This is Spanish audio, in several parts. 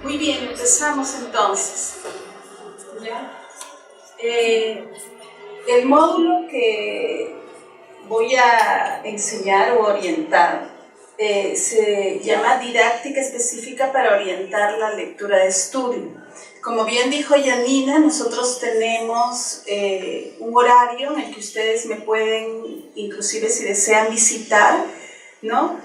Muy bien, empezamos entonces. ¿Ya? El módulo que voy a enseñar o orientar se llama Didáctica Específica para Orientar la Lectura de Estudio. Como bien dijo Yanina, nosotros tenemos un horario en el que ustedes me pueden, inclusive si desean visitar, ¿no?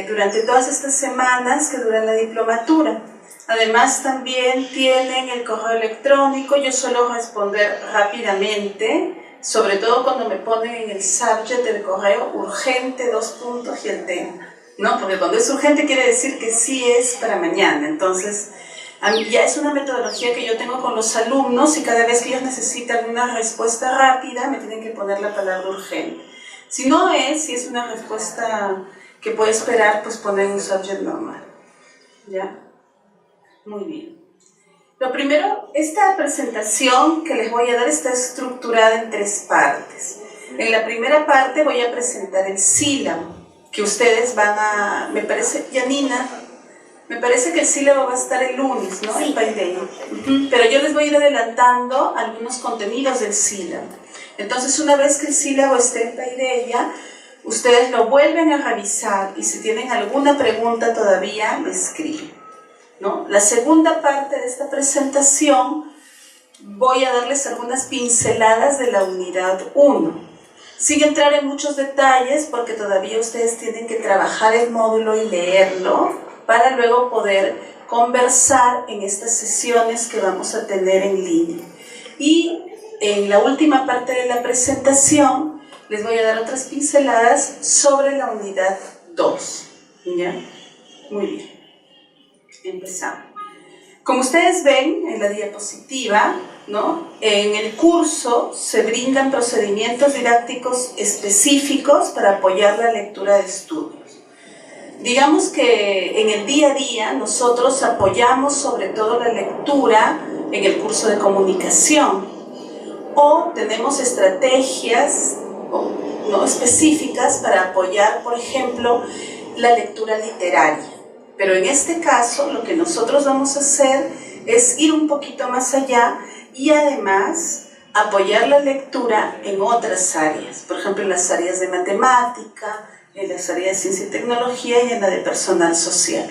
Durante todas estas semanas que duran la diplomatura. Además también tienen el correo electrónico. Yo suelo responder rápidamente, sobre todo cuando me ponen en el subject del correo urgente, 2 puntos y el tema, ¿no? Porque cuando es urgente quiere decir que sí es para mañana. Entonces, a mí ya es una metodología que yo tengo con los alumnos y cada vez que ellos necesitan una respuesta rápida me tienen que poner la palabra urgente. Si es una respuesta que puede esperar, pues poner un subject normal. ¿Ya? Muy bien. Lo primero, esta presentación que les voy a dar está estructurada en 3 partes. En la primera parte voy a presentar el sílabo, que ustedes van a, me parece, Yanina, me parece que el sílabo va a estar el lunes, ¿no? En Paideia. Pero yo les voy a ir adelantando algunos contenidos del sílabo. Entonces, una vez que el sílabo esté en Paideia, ustedes lo vuelven a revisar y si tienen alguna pregunta todavía, me escriben, ¿no? La segunda parte de esta presentación voy a darles algunas pinceladas de la unidad 1, sin entrar en muchos detalles porque todavía ustedes tienen que trabajar el módulo y leerlo para luego poder conversar en estas sesiones que vamos a tener en línea. Y en la última parte de la presentación les voy a dar otras pinceladas sobre la unidad 2. ¿Ya? Muy bien. Empezamos. Como ustedes ven en la diapositiva, ¿no? En el curso se brindan procedimientos didácticos específicos para apoyar la lectura de estudios. Digamos que en el día a día nosotros apoyamos sobre todo la lectura en el curso de comunicación o tenemos estrategias no específicas para apoyar, por ejemplo, la lectura literaria. Pero en este caso lo que nosotros vamos a hacer es ir un poquito más allá y además apoyar la lectura en otras áreas, por ejemplo en las áreas de matemática, en las áreas de ciencia y tecnología y en la de personal social.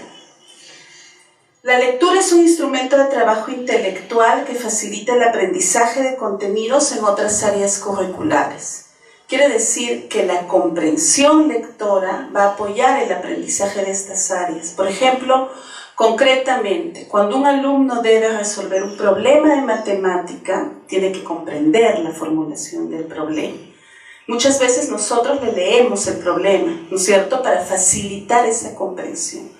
La lectura es un instrumento de trabajo intelectual que facilita el aprendizaje de contenidos en otras áreas curriculares. Quiere decir que la comprensión lectora va a apoyar el aprendizaje de estas áreas. Por ejemplo, concretamente, cuando un alumno debe resolver un problema de matemática, tiene que comprender la formulación del problema. Muchas veces nosotros le leemos el problema, ¿no es cierto?, para facilitar esa comprensión.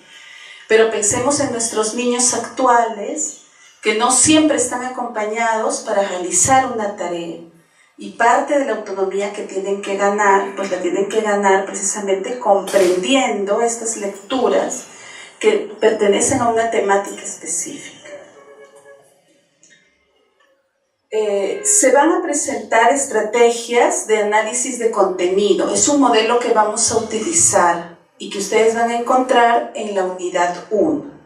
Pero pensemos en nuestros niños actuales, que no siempre están acompañados para realizar una tarea. Y parte de la autonomía que tienen que ganar, pues la tienen que ganar precisamente comprendiendo estas lecturas que pertenecen a una temática específica. Se van a presentar estrategias de análisis de contenido. Es un modelo que vamos a utilizar y que ustedes van a encontrar en la unidad 1.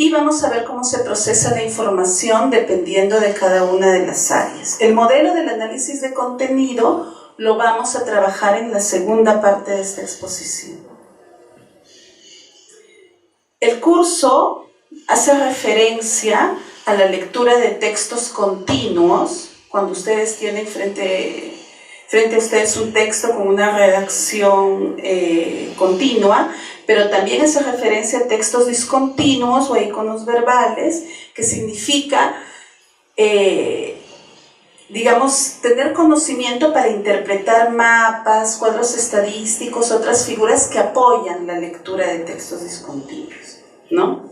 Y vamos a ver cómo se procesa la información dependiendo de cada una de las áreas. El modelo del análisis de contenido lo vamos a trabajar en la segunda parte de esta exposición. El curso hace referencia a la lectura de textos continuos, cuando ustedes tienen frente a ustedes un texto con una redacción continua, pero también hace referencia a textos discontinuos o a iconos verbales, que significa, digamos, tener conocimiento para interpretar mapas, cuadros estadísticos, otras figuras que apoyan la lectura de textos discontinuos, ¿no?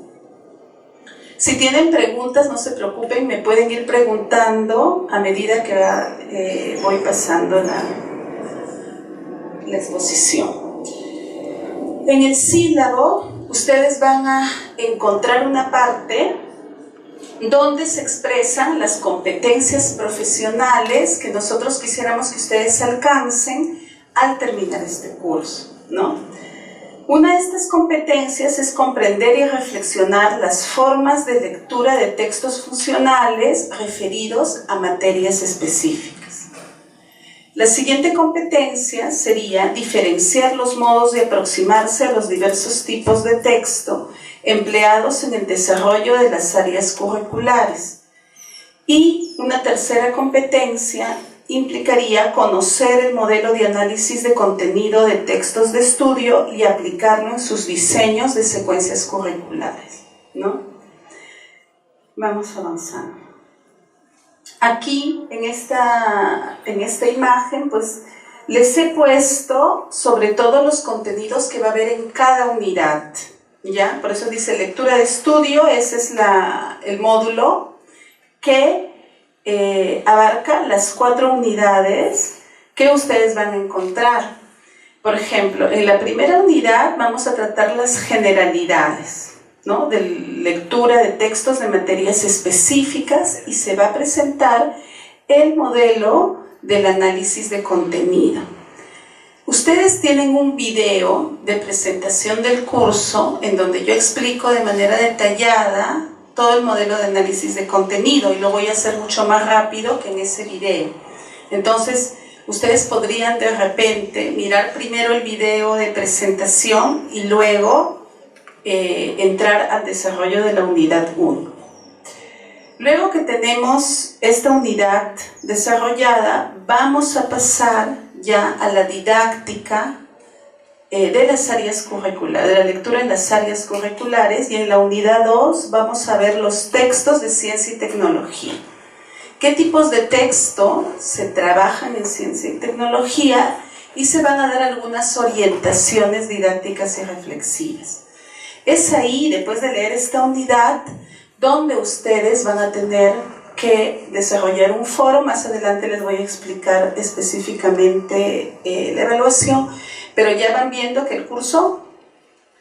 Si tienen preguntas, no se preocupen, me pueden ir preguntando a medida que voy pasando la exposición. En el sílabo, ustedes van a encontrar una parte donde se expresan las competencias profesionales que nosotros quisiéramos que ustedes alcancen al terminar este curso, ¿no? Una de estas competencias es comprender y reflexionar las formas de lectura de textos funcionales referidos a materias específicas. La siguiente competencia sería diferenciar los modos de aproximarse a los diversos tipos de texto empleados en el desarrollo de las áreas curriculares. Y una tercera competencia implicaría conocer el modelo de análisis de contenido de textos de estudio y aplicarlo en sus diseños de secuencias curriculares, ¿no? Vamos avanzando. Aquí, en esta imagen, pues, les he puesto sobre todo los contenidos que va a haber en cada unidad, ¿ya? Por eso dice lectura de estudio, ese es el módulo que abarca las 4 unidades que ustedes van a encontrar. Por ejemplo, en la primera unidad vamos a tratar las generalidades, ¿no? De lectura de textos de materias específicas y se va a presentar el modelo del análisis de contenido. Ustedes tienen un video de presentación del curso en donde yo explico de manera detallada todo el modelo de análisis de contenido y lo voy a hacer mucho más rápido que en ese video. Entonces, ustedes podrían de repente mirar primero el video de presentación y luego entrar al desarrollo de la unidad 1. Luego que tenemos esta unidad desarrollada, vamos a pasar ya a la didáctica de las áreas curriculares, de la lectura en las áreas curriculares, y en la unidad 2 vamos a ver los textos de ciencia y tecnología. ¿Qué tipos de texto se trabajan en ciencia y tecnología? Y se van a dar algunas orientaciones didácticas y reflexivas. Es ahí, después de leer esta unidad, donde ustedes van a tener que desarrollar un foro. Más adelante les voy a explicar específicamente la evaluación, pero ya van viendo que el curso,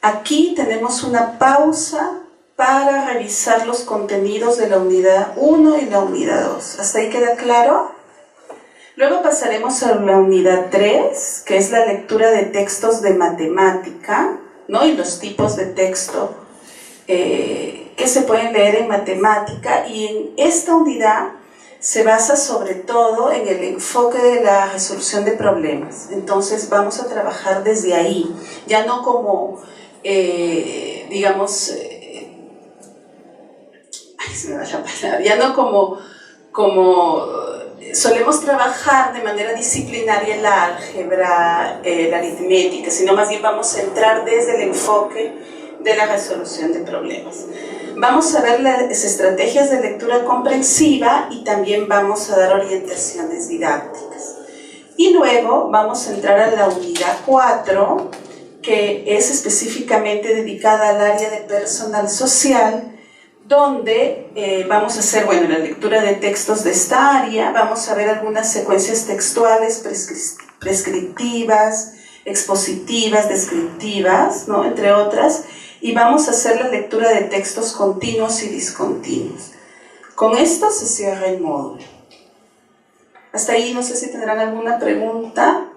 aquí tenemos una pausa para revisar los contenidos de la unidad 1 y la unidad 2. ¿Hasta ahí queda claro? Luego pasaremos a la unidad 3, que es la lectura de textos de matemática, ¿no? Y los tipos de texto que se pueden leer en matemática, y en esta unidad se basa sobre todo en el enfoque de la resolución de problemas. Entonces vamos a trabajar desde ahí, ya no como, digamos, se me va la palabra, ya no como solemos trabajar de manera disciplinaria la álgebra, la aritmética, sino más bien vamos a entrar desde el enfoque de la resolución de problemas. Vamos a ver las estrategias de lectura comprensiva y también vamos a dar orientaciones didácticas. Y luego vamos a entrar a la unidad 4, que es específicamente dedicada al área de personal social, donde vamos a hacer, bueno, la lectura de textos de esta área, vamos a ver algunas secuencias textuales prescriptivas, expositivas, descriptivas, ¿no? Entre otras, y vamos a hacer la lectura de textos continuos y discontinuos. Con esto se cierra el módulo. Hasta ahí no sé si tendrán alguna pregunta.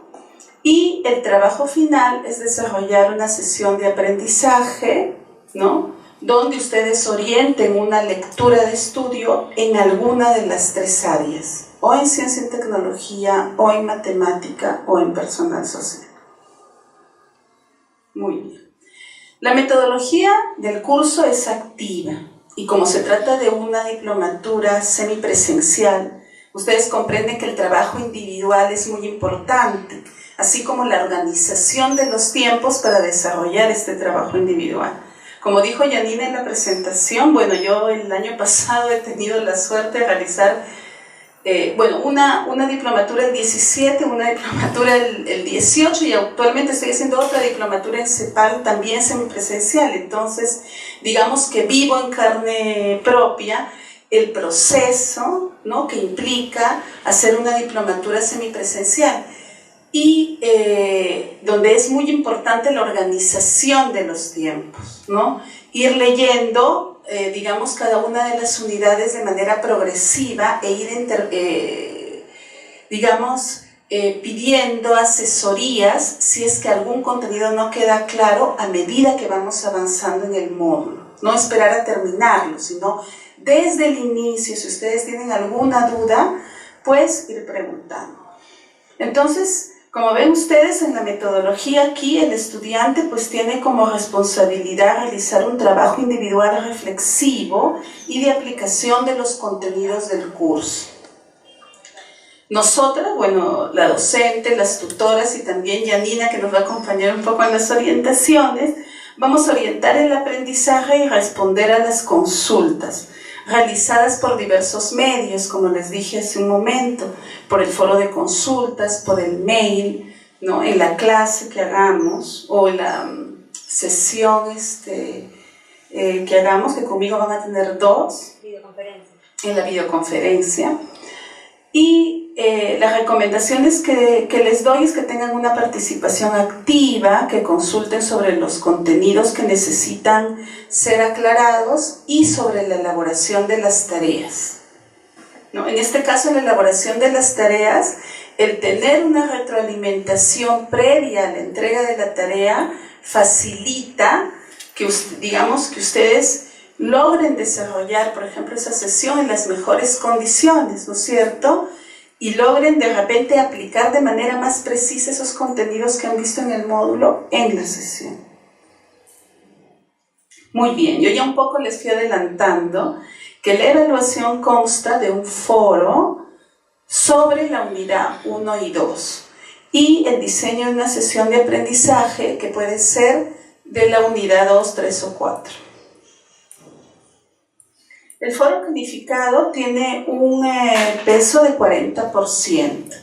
Y el trabajo final es desarrollar una sesión de aprendizaje, ¿no? Donde ustedes orienten una lectura de estudio en alguna de las 3 áreas, o en ciencia y tecnología, o en matemática, o en personal social. Muy bien. La metodología del curso es activa, y como se trata de una diplomatura semipresencial, ustedes comprenden que el trabajo individual es muy importante, así como la organización de los tiempos para desarrollar este trabajo individual. Como dijo Yanina en la presentación, bueno, yo el año pasado he tenido la suerte de realizar una diplomatura el 17, una diplomatura el 18, y actualmente estoy haciendo otra diplomatura en CEPAL, también semipresencial. Entonces, digamos que vivo en carne propia el proceso, ¿no?, que implica hacer una diplomatura semipresencial, y donde es muy importante la organización de los tiempos, ¿no? Ir leyendo, digamos, cada una de las unidades de manera progresiva e ir, pidiendo asesorías si es que algún contenido no queda claro a medida que vamos avanzando en el módulo. No esperar a terminarlo, sino desde el inicio, si ustedes tienen alguna duda, pues ir preguntando. Entonces, como ven ustedes en la metodología aquí, el estudiante pues tiene como responsabilidad realizar un trabajo individual reflexivo y de aplicación de los contenidos del curso. Nosotras, bueno, la docente, las tutoras y también Yanina, que nos va a acompañar un poco en las orientaciones, vamos a orientar el aprendizaje y responder a las consultas realizadas por diversos medios, como les dije hace un momento, por el foro de consultas, por el mail, ¿no? En la clase que hagamos o en la sesión que hagamos, que conmigo van a tener 2, en la videoconferencia. Y las recomendaciones que les doy es que tengan una participación activa, que consulten sobre los contenidos que necesitan ser aclarados y sobre la elaboración de las tareas, ¿no? En este caso, en la elaboración de las tareas, el tener una retroalimentación previa a la entrega de la tarea facilita que, digamos, que ustedes logren desarrollar, por ejemplo, esa sesión en las mejores condiciones, ¿no es cierto? Y logren de repente aplicar de manera más precisa esos contenidos que han visto en el módulo en la sesión. Muy bien, yo ya un poco les fui adelantando que la evaluación consta de un foro sobre la unidad 1 y 2 y el diseño de una sesión de aprendizaje que puede ser de la unidad 2, 3 o 4. El foro calificado tiene un peso de 40%,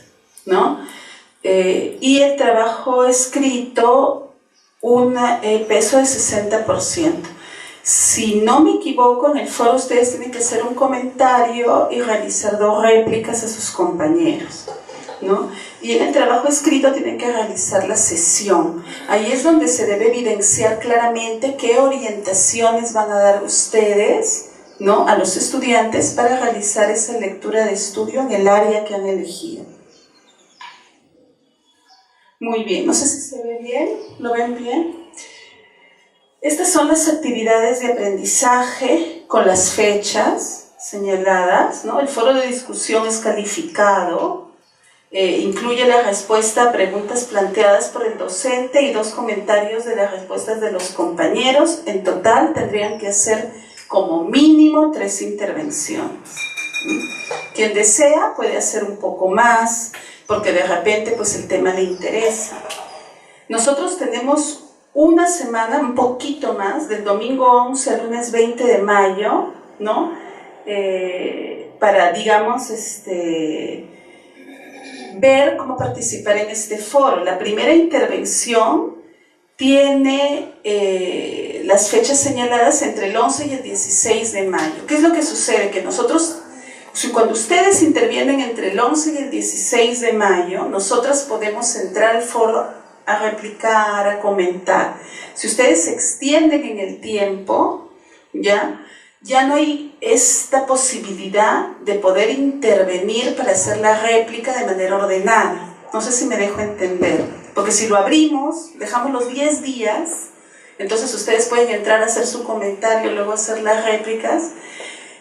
¿no? Y el trabajo escrito un peso de 60%. Si no me equivoco, en el foro ustedes tienen que hacer un comentario y realizar 2 réplicas a sus compañeros, ¿no? Y en el trabajo escrito tienen que realizar la sesión. Ahí es donde se debe evidenciar claramente qué orientaciones van a dar ustedes, ¿no?, a los estudiantes para realizar esa lectura de estudio en el área que han elegido. Muy bien, no sé si se ve bien, ¿lo ven bien? Estas son las actividades de aprendizaje con las fechas señaladas, ¿no? El foro de discusión es calificado, incluye la respuesta a preguntas planteadas por el docente y 2 comentarios de las respuestas de los compañeros. En total tendrían que hacer como mínimo 3 intervenciones. Quien desea puede hacer un poco más, porque de repente pues el tema le interesa. Nosotros tenemos una semana, un poquito más, del domingo 11 al lunes 20 de mayo, ¿no? Para, digamos, ver cómo participar en este foro. La primera intervención tiene las fechas señaladas entre el 11 y el 16 de mayo. ¿Qué es lo que sucede? Que nosotros, cuando ustedes intervienen entre el 11 y el 16 de mayo, nosotras podemos entrar al foro a replicar, a comentar. Si ustedes se extienden en el tiempo, ya no hay esta posibilidad de poder intervenir para hacer la réplica de manera ordenada. No sé si me dejo entender, porque si lo abrimos, dejamos los 10 días, entonces ustedes pueden entrar a hacer su comentario, luego hacer las réplicas,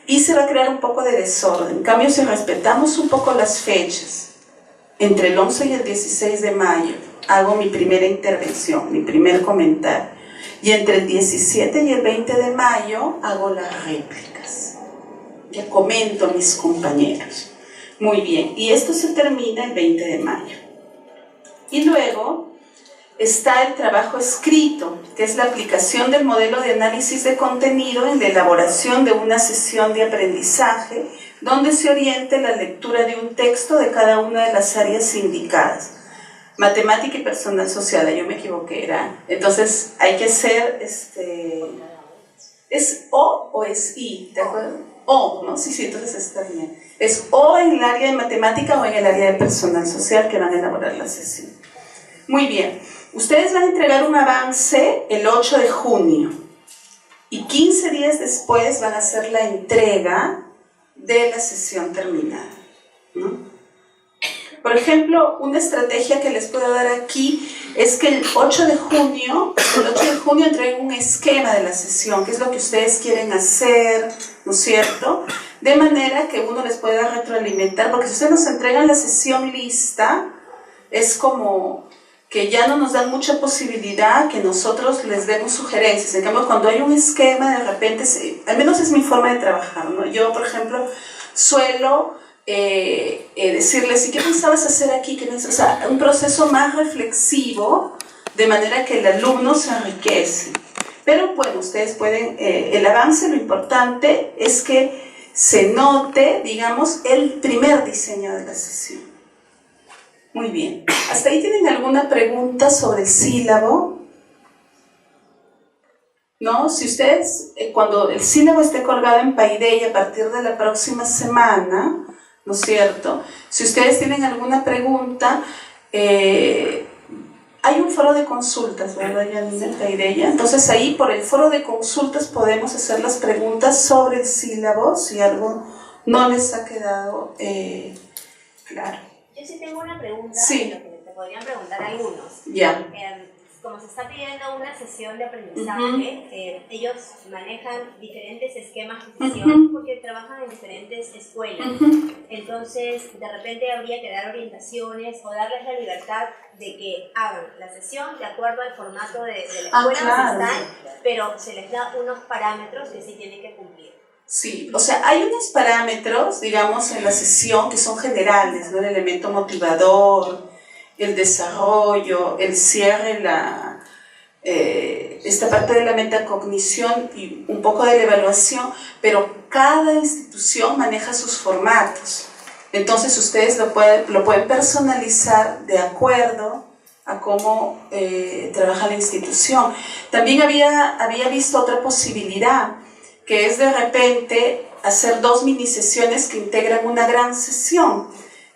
y se va a crear un poco de desorden. En cambio, si respetamos un poco las fechas, entre el 11 y el 16 de mayo, hago mi primera intervención, mi primer comentario, y entre el 17 y el 20 de mayo hago las réplicas. Ya comento a mis compañeros. Muy bien, y esto se termina el 20 de mayo. Y luego está el trabajo escrito, que es la aplicación del modelo de análisis de contenido en la elaboración de una sesión de aprendizaje, donde se oriente la lectura de un texto de cada una de las áreas indicadas. Matemática y personal social, yo me equivoqué, entonces hay que hacer, ¿es o es I? ¿De acuerdo? O, ¿no? Sí, entonces está bien. Es o en el área de matemática o en el área de personal social que van a elaborar la sesión. Muy bien, ustedes van a entregar un avance el 8 de junio y 15 días después van a hacer la entrega de la sesión terminada, ¿no? Por ejemplo, una estrategia que les puedo dar aquí es que el 8 de junio entreguen un esquema de la sesión, qué es lo que ustedes quieren hacer, ¿no es cierto? De manera que uno les pueda retroalimentar, porque si ustedes nos entregan la sesión lista, es como que ya no nos dan mucha posibilidad que nosotros les demos sugerencias. En cambio, cuando hay un esquema, de repente, al menos es mi forma de trabajar, ¿no? Yo, por ejemplo, suelo decirles, ¿y qué pensabas hacer aquí? O sea, un proceso más reflexivo, de manera que el alumno se enriquece. Pero bueno, ustedes pueden, el avance, lo importante es que se note, digamos, el primer diseño de la sesión. Muy bien. ¿Hasta ahí tienen alguna pregunta sobre el sílabo? ¿No? Si ustedes, cuando el sílabo esté colgado en Paideia a partir de la próxima semana, ¿no es cierto? Si ustedes tienen alguna pregunta, hay un foro de consultas, ¿verdad, Janina, en Paideia? Entonces ahí por el foro de consultas podemos hacer las preguntas sobre el sílabo, si algo no les ha quedado claro. Yo sí tengo una pregunta, sí. Lo que te podrían preguntar algunos. Ya. Como se está pidiendo una sesión de aprendizaje, ellos manejan diferentes esquemas de sesión porque trabajan en diferentes escuelas. Entonces, de repente habría que dar orientaciones o darles la libertad de que hagan la sesión de acuerdo al formato de la escuela donde están, pero se les da unos parámetros que sí tienen que cumplir. Sí, o sea, hay unos parámetros, digamos, en la sesión que son generales, ¿no? El elemento motivador, el desarrollo, el cierre, esta parte de la metacognición y un poco de la evaluación, pero cada institución maneja sus formatos. Entonces ustedes lo pueden personalizar de acuerdo a cómo trabaja la institución. También había visto otra posibilidad, que es de repente hacer 2 mini sesiones que integran una gran sesión.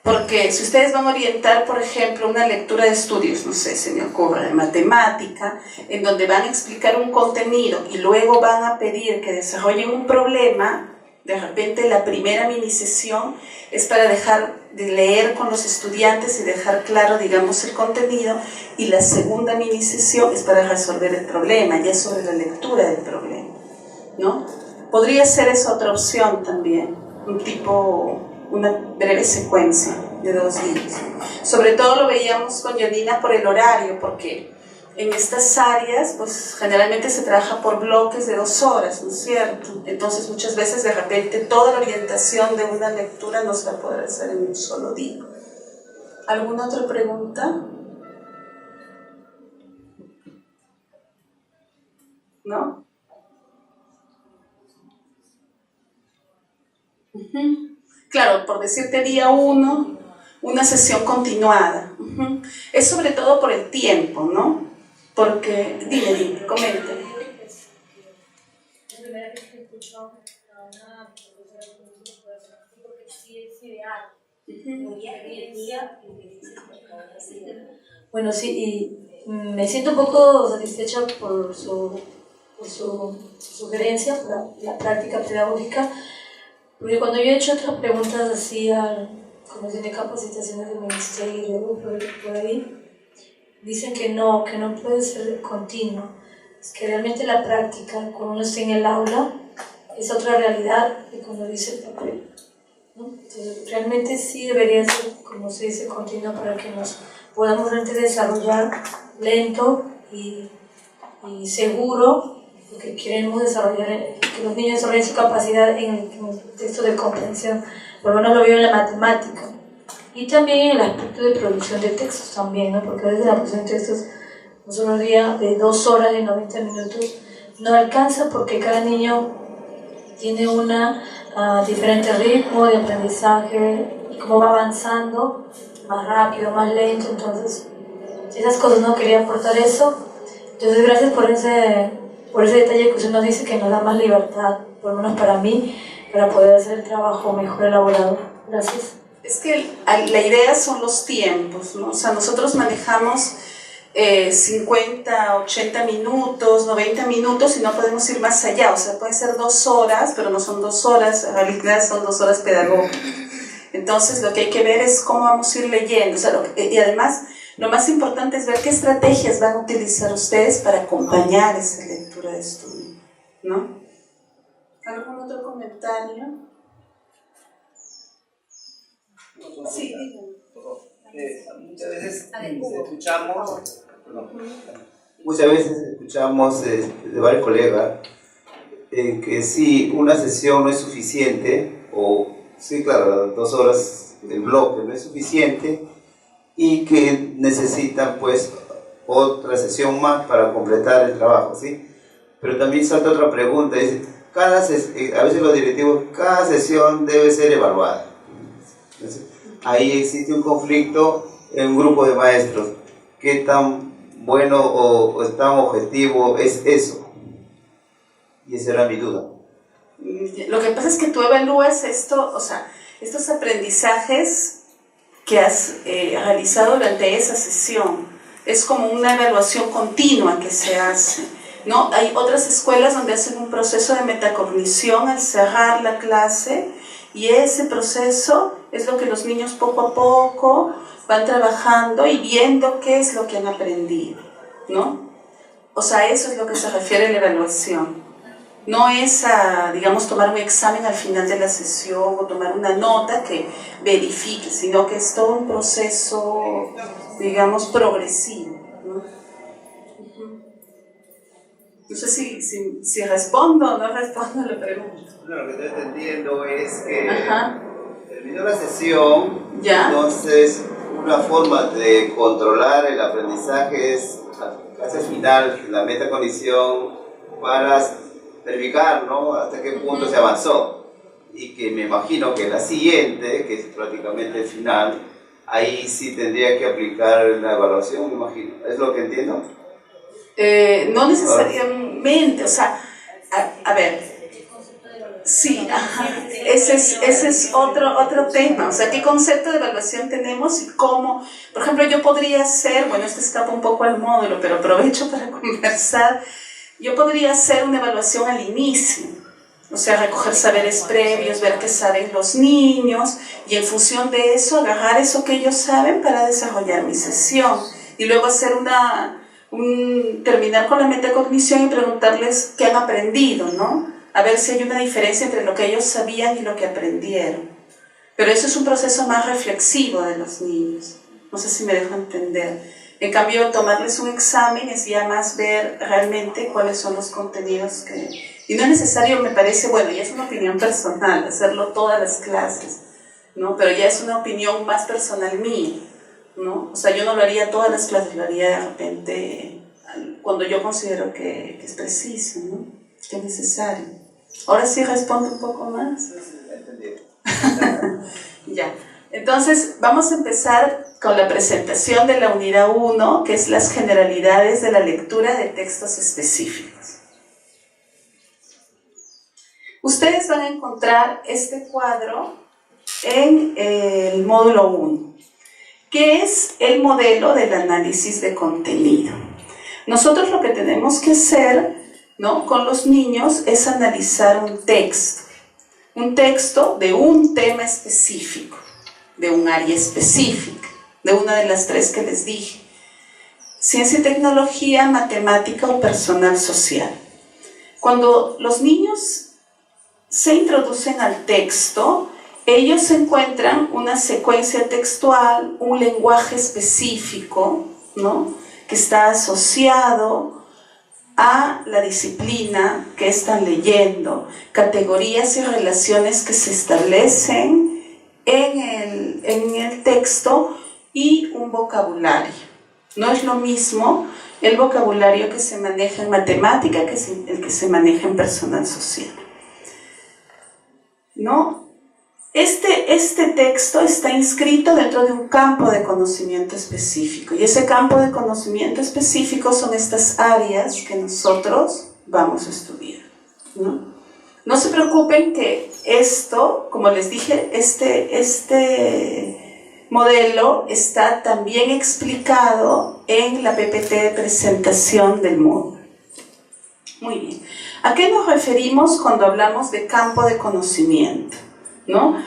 Porque si ustedes van a orientar, por ejemplo, una lectura de estudios, no sé, se me ocurre, de matemática, en donde van a explicar un contenido y luego van a pedir que desarrollen un problema, de repente la primera mini sesión es para dejar de leer con los estudiantes y dejar claro, digamos, el contenido, y la segunda mini sesión es para resolver el problema, ya sobre la lectura del problema, ¿no? Podría ser esa otra opción también, una breve secuencia de 2 días. Sobre todo lo veíamos con Janina por el horario, porque en estas áreas pues generalmente se trabaja por bloques de 2 horas, ¿no es cierto? Entonces muchas veces de repente toda la orientación de una lectura no se va a poder hacer en un solo día. ¿Alguna otra pregunta? ¿No? Claro, por decirte día 1, una sesión continuada. Es sobre todo por el tiempo, ¿no? Porque, dime, comenta. La primera vez que escucho a una profesora porque sí es ideal. Bueno, sí, y me siento un poco satisfecha por su sugerencia, por la práctica pedagógica. Porque cuando yo he hecho otras preguntas así a Comisión de Capacitaciones del Ministerio, por ahí, dicen que no puede ser continuo. Es que realmente la práctica, cuando uno está en el aula, es otra realidad que cuando dice el papel, ¿no? Entonces, realmente sí debería ser, como se dice, continuo para que nos podamos realmente desarrollar lento y seguro, porque queremos desarrollar, que los niños desarrollen su capacidad en el texto de comprensión. Por lo menos lo veo en la matemática. Y también en el aspecto de producción de textos también, ¿no? Porque a veces la producción de textos, un solo día de 2 horas, de 90 minutos, no alcanza porque cada niño tiene una diferente ritmo de aprendizaje y cómo va avanzando, más rápido, más lento. Entonces, esas cosas, no quería aportar eso. Entonces, gracias por ese detalle que usted nos dice, que nos da más libertad, por lo menos para mí, para poder hacer el trabajo mejor elaborado. Gracias. Es que la idea son los tiempos, ¿no? O sea, nosotros manejamos 50, 80 minutos, 90 minutos y no podemos ir más allá. O sea, pueden ser 2 horas, pero no son 2 horas, en realidad son 2 horas pedagógicas. Entonces lo que hay que ver es cómo vamos a ir leyendo, o sea, y además lo más importante es ver qué estrategias van a utilizar ustedes para acompañar esa lectura de estudio, ¿no? ¿Algún otro comentario? Sí, muchas veces escuchamos de varios colegas que si una sesión no es suficiente, o sí, claro, 2 horas del bloque no es suficiente, y que necesitan pues otra sesión más para completar el trabajo, ¿sí? Pero también salta otra pregunta, es, a veces los directivos, cada sesión debe ser evaluada. Entonces, ahí existe un conflicto en un grupo de maestros. ¿Qué tan bueno o tan objetivo es eso? Y esa era mi duda. Lo que pasa es que tú evalúas esto, o sea, estos aprendizajes que has realizado durante esa sesión. Es como una evaluación continua que se hace, ¿no? Hay otras escuelas donde hacen un proceso de metacognición al cerrar la clase, y ese proceso es lo que los niños poco a poco van trabajando y viendo qué es lo que han aprendido, ¿no? O sea, eso es lo que se refiere a la evaluación. No es a, digamos, tomar un examen al final de la sesión o tomar una nota que verifique, sino que es todo un proceso, digamos, progresivo, ¿no? No sé si respondo o no respondo a la pregunta. No, lo que estoy entendiendo es que Ajá. terminó la sesión, ¿ya? Entonces una forma de controlar el aprendizaje es casi al final, la metacognición, para verificar, ¿no?, hasta qué punto se avanzó, y que me imagino que la siguiente, que es prácticamente el final, ahí sí tendría que aplicar la evaluación, me imagino. ¿Es lo que entiendo? No necesariamente, o sea, a ver, sí, ajá, ese es otro tema, o sea, qué concepto de evaluación tenemos y cómo. Por ejemplo, yo podría hacer, bueno, esto escapa un poco al módulo, pero aprovecho para conversar. Yo podría hacer una evaluación al inicio, o sea, recoger saberes previos, ver qué saben los niños, y en función de eso agarrar eso que ellos saben para desarrollar mi sesión, y luego hacer terminar con la metacognición y preguntarles qué han aprendido, ¿no? A ver si hay una diferencia entre lo que ellos sabían y lo que aprendieron. Pero eso es un proceso más reflexivo de los niños, no sé si me dejo entender. En cambio, tomarles un examen es ya más ver realmente cuáles son los contenidos que... Y no es necesario, me parece, bueno, ya es una opinión personal, hacerlo todas las clases, ¿no? Pero ya es una opinión más personal mía, ¿no? O sea, yo no lo haría todas las clases, lo haría de repente cuando yo considero que es preciso, ¿no?, que es necesario. Ahora sí respondo un poco más. Ya. Entonces, vamos a empezar con la presentación de la unidad 1, que es las generalidades de la lectura de textos específicos. Ustedes van a encontrar este cuadro en el módulo 1, que es el modelo del análisis de contenido. Nosotros lo que tenemos que hacer, ¿no?, con los niños es analizar un texto de un tema específico, de un área específica, de una de las 3 que les dije: ciencia y tecnología, matemática o personal social. Cuando los niños se introducen al texto, ellos encuentran una secuencia textual, un lenguaje específico, ¿no?, que está asociado a la disciplina que están leyendo, categorías y relaciones que se establecen en el texto, y un vocabulario. No es lo mismo el vocabulario que se maneja en matemática que el que se maneja en personal social, ¿no? Este texto está inscrito dentro de un campo de conocimiento específico, y ese campo de conocimiento específico son estas áreas que nosotros vamos a estudiar, ¿no? No se preocupen que esto, como les dije, este modelo está también explicado en la PPT de presentación del módulo. Muy bien. ¿A qué nos referimos cuando hablamos de campo de conocimiento? ¿No?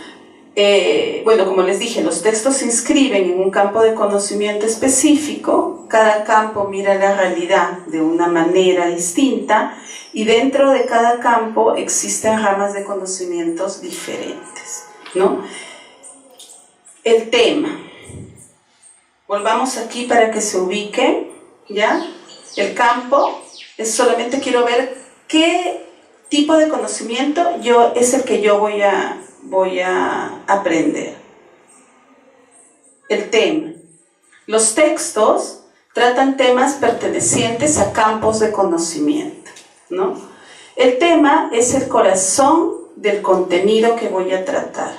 bueno, como les dije, los textos se inscriben en un campo de conocimiento específico, cada campo mira la realidad de una manera distinta y dentro de cada campo existen ramas de conocimientos diferentes, ¿no? El tema, volvamos aquí para que se ubique, ¿ya? El campo es solamente quiero ver qué tipo de conocimiento es el que yo voy a aprender. El tema. Los textos tratan temas pertenecientes a campos de conocimiento, ¿no? El tema es el corazón del contenido que voy a tratar.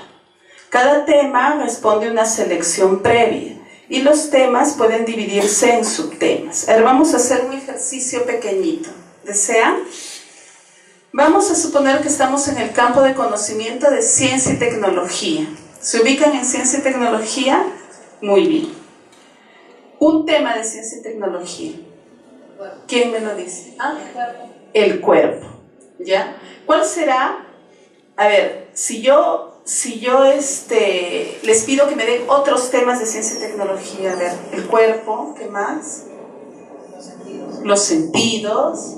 Cada tema responde a una selección previa y los temas pueden dividirse en subtemas. A ver, vamos a hacer un ejercicio pequeñito. ¿Desean? Vamos a suponer que estamos en el campo de conocimiento de ciencia y tecnología. ¿Se ubican en ciencia y tecnología? Muy bien. Un tema de ciencia y tecnología. ¿Quién me lo dice? El cuerpo. ¿Ya? ¿Cuál será? A ver, si yo les pido que me den otros temas de ciencia y tecnología. A ver, el cuerpo, ¿qué más? Los sentidos.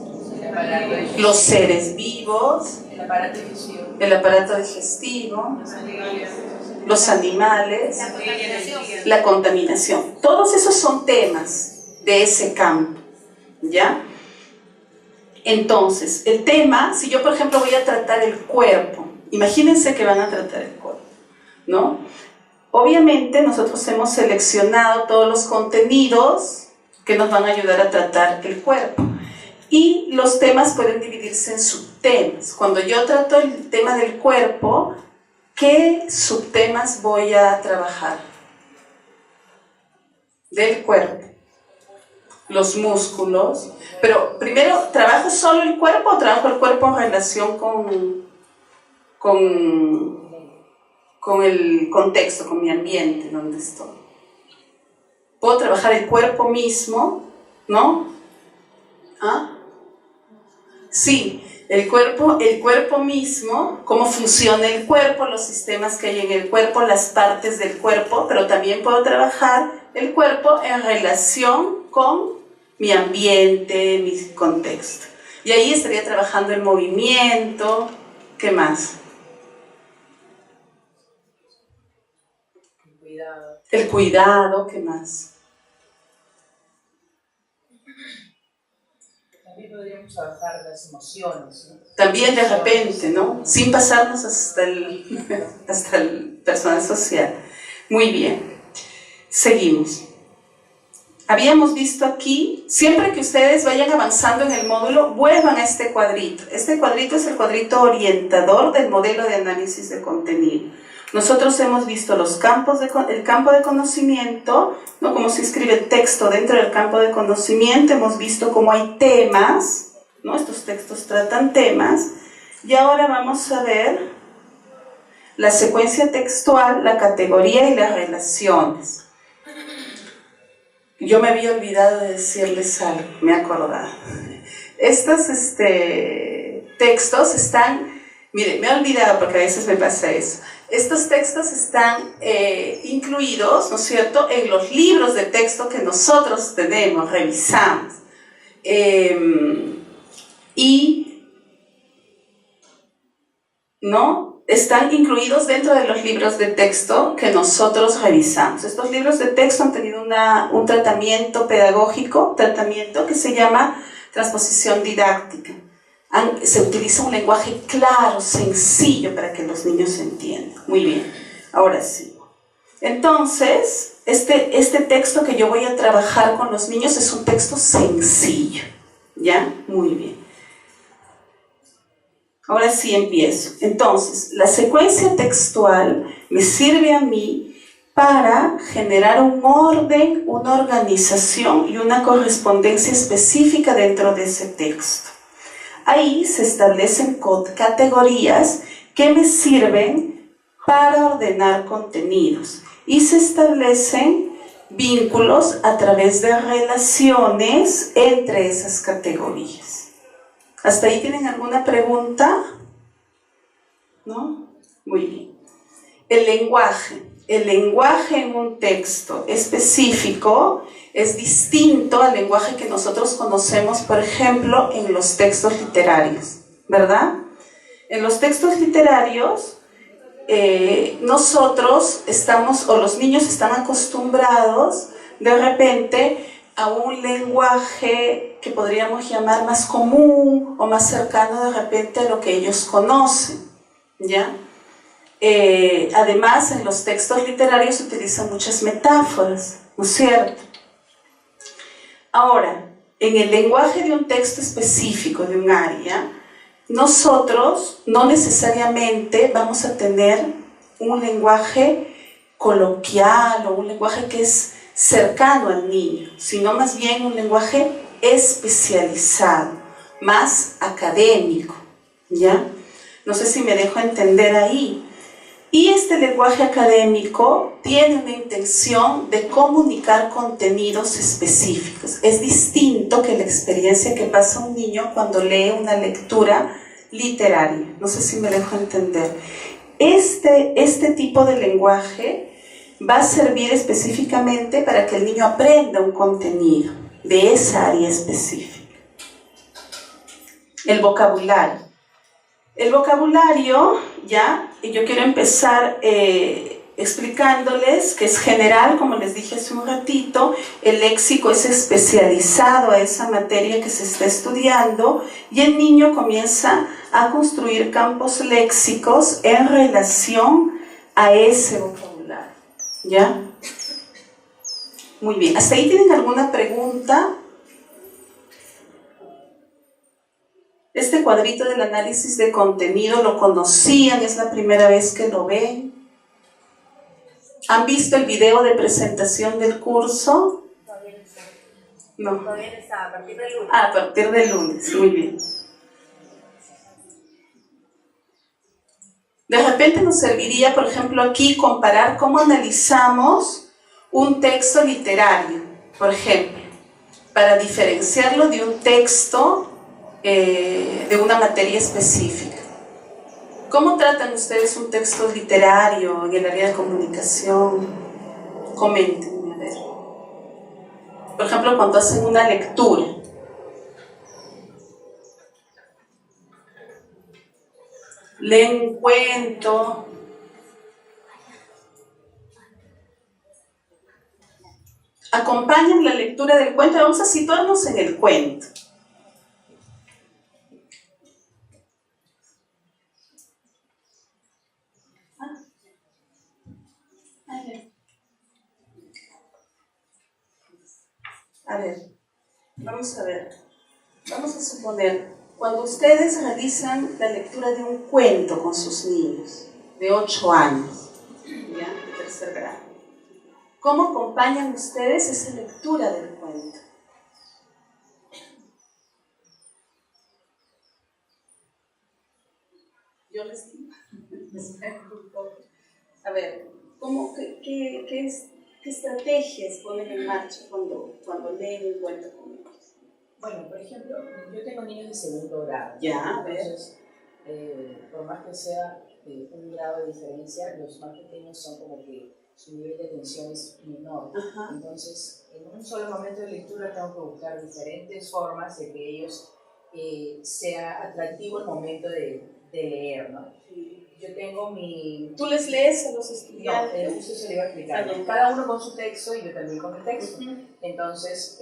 Los seres vivos, el aparato digestivo, los animales, la contaminación. Todos esos son temas de ese campo, ¿ya? Entonces, el tema, si yo por ejemplo voy a tratar el cuerpo, imagínense que van a tratar el cuerpo, ¿no? Obviamente nosotros hemos seleccionado todos los contenidos que nos van a ayudar a tratar el cuerpo. Y los temas pueden dividirse en subtemas. Cuando yo trato el tema del cuerpo, ¿qué subtemas voy a trabajar? Del cuerpo. Los músculos. Pero primero, ¿trabajo solo el cuerpo o trabajo el cuerpo en relación con el contexto, con mi ambiente donde estoy? Puedo trabajar el cuerpo mismo, ¿no? ¿Ah? Sí, el cuerpo mismo, cómo funciona el cuerpo, los sistemas que hay en el cuerpo, las partes del cuerpo, pero también puedo trabajar el cuerpo en relación con mi ambiente, mi contexto. Y ahí estaría trabajando el movimiento, ¿qué más? El cuidado, ¿qué más? También podríamos trabajar las emociones, ¿no? También de repente, ¿no? Sin pasarnos hasta el personal social. Muy bien. Seguimos. Habíamos visto aquí, siempre que ustedes vayan avanzando en el módulo, vuelvan a este cuadrito. Este cuadrito es el cuadrito orientador del modelo de análisis de contenido. Nosotros hemos visto el campo de conocimiento, ¿no? Cómo se escribe el texto dentro del campo de conocimiento. Hemos visto cómo hay temas, ¿no? Estos textos tratan temas. Y ahora vamos a ver la secuencia textual, la categoría y las relaciones. Yo me había olvidado de decirles algo, me he acordado. Estos textos están, miren, me he olvidado porque a veces me pasa eso. Estos textos están incluidos, ¿no es cierto?, en los libros de texto que nosotros tenemos, revisamos. ¿No? Están incluidos dentro de los libros de texto que nosotros revisamos. Estos libros de texto han tenido un tratamiento pedagógico, que se llama transposición didáctica. Se utiliza un lenguaje claro, sencillo, para que los niños entiendan. Muy bien, ahora sí. Entonces, este texto que yo voy a trabajar con los niños es un texto sencillo. ¿Ya? Muy bien. Ahora sí empiezo. Entonces, la secuencia textual me sirve a mí para generar un orden, una organización y una correspondencia específica dentro de ese texto. Ahí se establecen categorías que me sirven para ordenar contenidos y se establecen vínculos a través de relaciones entre esas categorías. ¿Hasta ahí tienen alguna pregunta? ¿No? Muy bien. El lenguaje en un texto específico es distinto al lenguaje que nosotros conocemos, por ejemplo, en los textos literarios, ¿verdad? En los textos literarios, nosotros estamos, o los niños están acostumbrados de repente a un lenguaje que podríamos llamar más común o más cercano de repente a lo que ellos conocen, ¿ya? Además, en los textos literarios se utilizan muchas metáforas, ¿no es cierto? Ahora, en el lenguaje de un texto específico, de un área, nosotros no necesariamente vamos a tener un lenguaje coloquial o un lenguaje que es cercano al niño, sino más bien un lenguaje especializado, más académico, ¿ya? No sé si me dejo entender ahí. Y este lenguaje académico tiene una intención de comunicar contenidos específicos. Es distinto que la experiencia que pasa un niño cuando lee una lectura literaria. No sé si me dejo entender. Este tipo de lenguaje va a servir específicamente para que el niño aprenda un contenido de esa área específica. El vocabulario. El vocabulario, ya, y yo quiero empezar explicándoles que es general, como les dije hace un ratito, el léxico es especializado a esa materia que se está estudiando y el niño comienza a construir campos léxicos en relación a ese vocabulario, ¿ya? Muy bien, ¿hasta ahí tienen alguna pregunta? Este cuadrito del análisis de contenido, ¿lo conocían? ¿Es la primera vez que lo ven? ¿Han visto el video de presentación del curso? No. Todavía no está, a partir del lunes. Ah, a partir del lunes, muy bien. De repente nos serviría, por ejemplo, aquí comparar cómo analizamos un texto literario, por ejemplo, para diferenciarlo de un texto de una materia específica. ¿Cómo tratan ustedes un texto literario en el área de comunicación? Coméntenme, a ver. Por ejemplo, cuando hacen una lectura. Leen un cuento. Acompañan la lectura del cuento. Vamos a situarnos en el cuento. A ver, vamos a ver. Vamos a suponer, cuando ustedes realizan la lectura de un cuento con sus niños de 8 años, ¿ya? De tercer grado, ¿cómo acompañan ustedes esa lectura del cuento? Yo les digo. A ver, ¿qué estrategias ponen en marcha cuando leen un cuento con ellos? Bueno, por ejemplo, yo tengo niños de segundo grado. Ya, a ver. Entonces, por más que sea un grado de diferencia, los más pequeños son como que su nivel de atención es menor. Ajá. Entonces, en un solo momento de lectura tengo que buscar diferentes formas de que ellos sea atractivo el momento de leer, ¿no? Sí. Yo tengo mi... ¿Tú les lees a los estudiantes? No, justo se le iba a explicar. Ah, Cada uno con su texto y yo también con mi texto. Uh-huh. Entonces,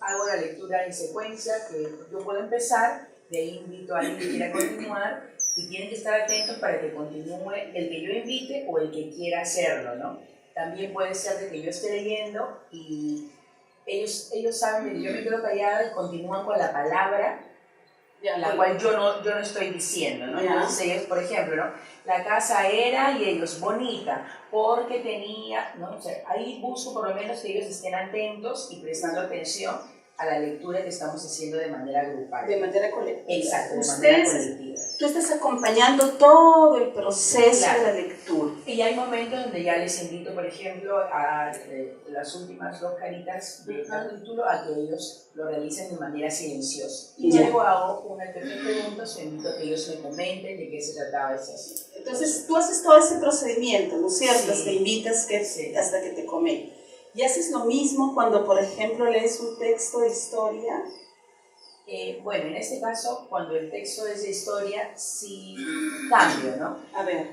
hago la lectura en secuencia, que yo puedo empezar, de ahí invito a alguien que quiera continuar y tienen que estar atentos para que continúe el que yo invite o el que quiera hacerlo, ¿no? También puede ser de que yo esté leyendo y ellos saben que yo me quedo callada y continúan con la palabra, la cual yo no estoy diciendo, ¿no? Entonces ellos, por ejemplo, ¿no? La casa era, y ellos, bonita, porque tenía, ¿no? O sea, ahí busco por lo menos que ellos estén atentos y prestando atención a la lectura que estamos haciendo de manera grupal. De manera colectiva. Exacto, de manera colectiva. Tú estás acompañando todo el proceso Claro. de la lectura. Y hay momentos donde ya les invito, por ejemplo, a las últimas 2 caritas del capítulo a que ellos lo realicen de manera silenciosa. Y Ya. luego hago una que 3 preguntas, o invito a que ellos me comenten de qué se trataba esa situación. Entonces tú haces todo ese procedimiento, ¿no es cierto? Sí. Te invitas Sí. hasta que te comenten. ¿Y haces lo mismo cuando, por ejemplo, lees un texto de historia? Bueno, en este caso, cuando el texto es de historia, sí cambio, ¿no? A ver.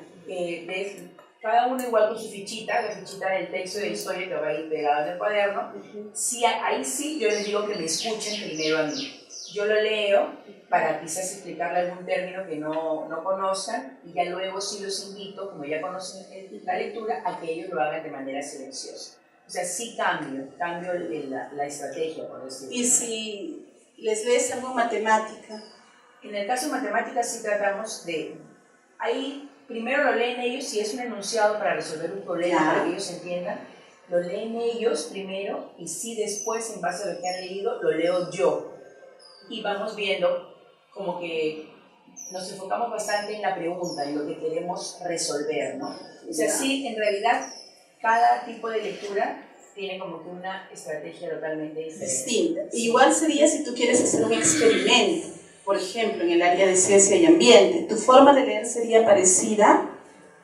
Cada uno igual con su fichita, la fichita del texto de historia que va a ir pegado en el cuaderno. Sí, ahí sí yo les digo que me escuchen primero a mí. Yo lo leo para quizás explicarle algún término que no conozcan y ya luego sí los invito, como ya conocen la lectura, a que ellos lo hagan de manera silenciosa. O sea, sí cambio la estrategia, por decirlo. ¿Y si les lees algo en matemática? En el caso de matemáticas sí tratamos de... Ahí primero lo leen ellos, si es un enunciado para resolver un problema, para que ellos entiendan, lo leen ellos primero y sí después, en base a lo que han leído, lo leo yo. Y vamos viendo como que nos enfocamos bastante en la pregunta, en lo que queremos resolver, ¿no? O sea, sí, en realidad, cada tipo de lectura tiene como que una estrategia totalmente Distinta. Sí. Igual sería si tú quieres hacer un experimento, por ejemplo, en el área de ciencia y ambiente. ¿Tu forma de leer sería parecida?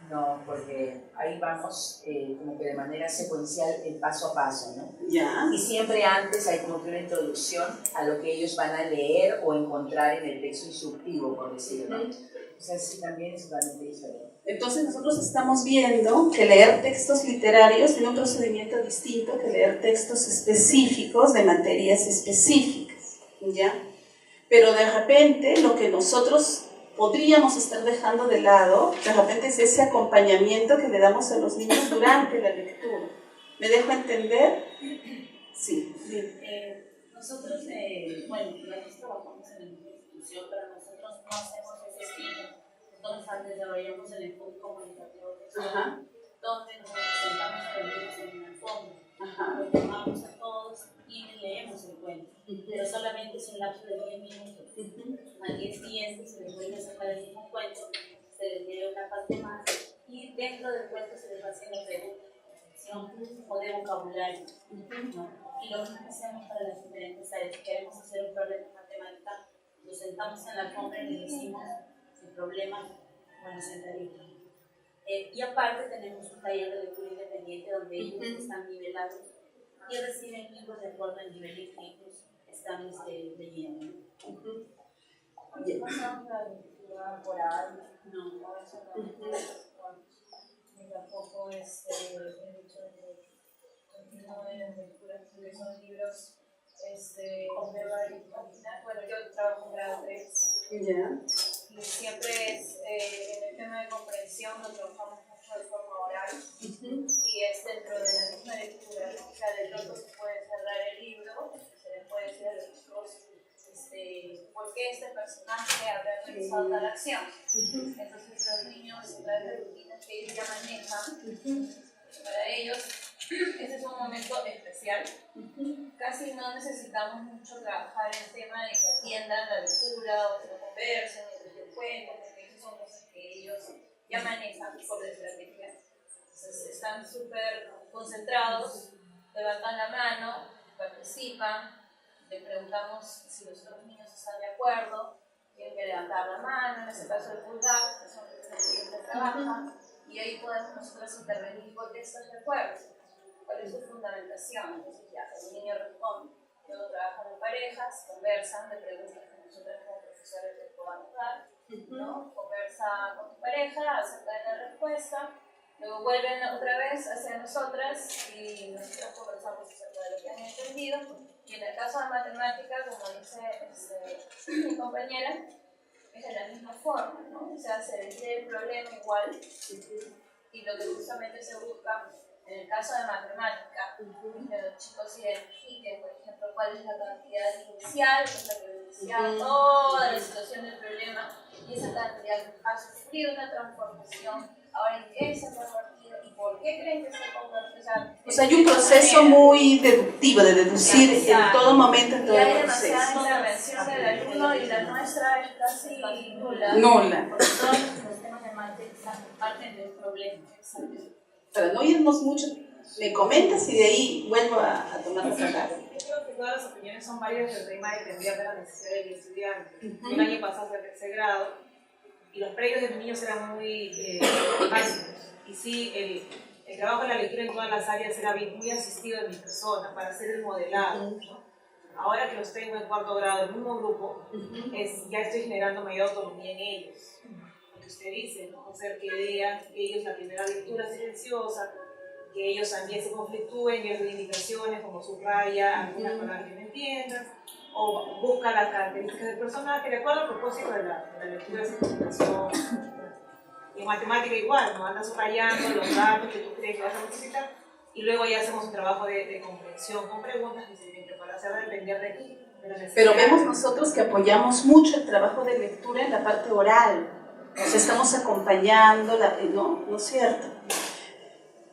No, porque ahí vamos como que de manera secuencial, el paso a paso, ¿no? Ya. Y siempre antes hay como que una introducción a lo que ellos van a leer o encontrar en el texto instructivo, por decirlo, ¿no? O sea, sí, también es totalmente diferente. Entonces nosotros estamos viendo que leer textos literarios tiene un procedimiento distinto que leer textos específicos de materias específicas, ¿ya? Pero de repente lo que nosotros podríamos estar dejando de lado, de repente es ese acompañamiento que le damos a los niños durante la lectura. ¿Me dejo entender? Sí. Nosotros, bueno, nosotros trabajamos en la misma institución, pero nosotros no hacemos ese estilo. Nosotros desarrollamos el enfoque comunicativo textual, donde nos presentamos a los niños en una alfombra. Los llamamos a todos y leemos el cuento, pero solamente es un lapso de 10 minutos. Al día siguiente se les vuelve a sacar el mismo cuento, se les lee una parte más y dentro del cuento se les va haciendo preguntas o de vocabulario, ¿no? Y lo mismo hacemos para las diferentes áreas. Si queremos hacer un problema de matemática, lo sentamos en la alfombra y le decimos sin problema, bueno, sentadito. Y aparte tenemos un taller de lectura independiente donde ellos están nivelados y reciben libros de acuerdo al nivel que ellos están leyendo. ¿Cuándo pasamos la lectura oral? No, ni tampoco el hecho de continuar en las lecturas, que son libros conllevar y caminar. Bueno, yo trabajo en grado 3 y siempre es en el tema de comprensión lo trabajamos mucho de forma oral y es dentro de la misma lectura, ¿no? O sea, de pronto se puede cerrar el libro, se les puede decir a los chicos por qué este personaje habrá realizado tal acción. Entonces los niños, a través de rutinas que ellos ya manejan, para ellos ese es un momento especial. Casi no necesitamos mucho trabajar el tema de que atiendan la lectura o que lo conversen o que lo cuenten, porque esas son cosas que ellos ya manejan por la estrategia. Entonces están súper concentrados, levantan la mano, participan. Le preguntamos si los otros niños están de acuerdo, tienen que levantar la mano, en este caso el pulgar, que son los que ellos trabajan, y ahí podemos nosotros intervenir con textos de acuerdo. ¿Cuál es su fundamentación? Entonces ya, el niño responde, luego trabajan en parejas, conversan de preguntas que nosotros como profesores les podamos dar, ¿no? Conversa con tu pareja, aceptan la respuesta, luego vuelven otra vez hacia nosotras y nosotros conversamos acerca de lo que han entendido. Y en el caso de matemática, como dice mi compañera, es de la misma forma, ¿no? O sea, se les lee el problema igual y lo que justamente se busca en el caso de matemática, que los chicos identifiquen, por ejemplo, cuál es la cantidad inicial, que es la que inicia toda la situación del problema, y esa cantidad ha sufrido una transformación, ahora en qué se ha convertido y por ¿Por qué creen que se convierte? O sea, hay un proceso muy deductivo, de deducir en todo momento, en todo Y hay el demasiada proceso. intervención del alumno y la nuestra es casi nula. Nula. Porque todos los sistemas de matemáticas parten de un problema. Para no irnos mucho, me comentas y de ahí vuelvo a tomar la palabra. Yo creo que todas las opiniones son válidas, el tema dependía de la necesidad del estudiante. Yo el año pasado fue tercer grado y los predios de los niños eran muy básicos. Y sí, el trabajo de la lectura en todas las áreas era muy asistido de mi persona para hacer el modelado, ¿no? Ahora que los tengo en cuarto grado, en el mismo grupo, ya estoy generando mayor autonomía en ellos. Lo que usted dice, ¿no? Hacer que vean ellos la primera lectura silenciosa, que ellos también se conflictúen, y indicaciones como subraya algunas palabras que no entiendan, o busca las características del personaje de acuerdo al propósito de la lectura de significación. Y en matemática igual, ¿no? Andas subrayando los datos que tú crees que vas a necesitar, y luego ya hacemos un trabajo de comprensión con preguntas que se tienen que para hacer depender de ti. Pero vemos nosotros que apoyamos mucho el trabajo de lectura en la parte oral. O sea, estamos acompañando, ¿no es cierto?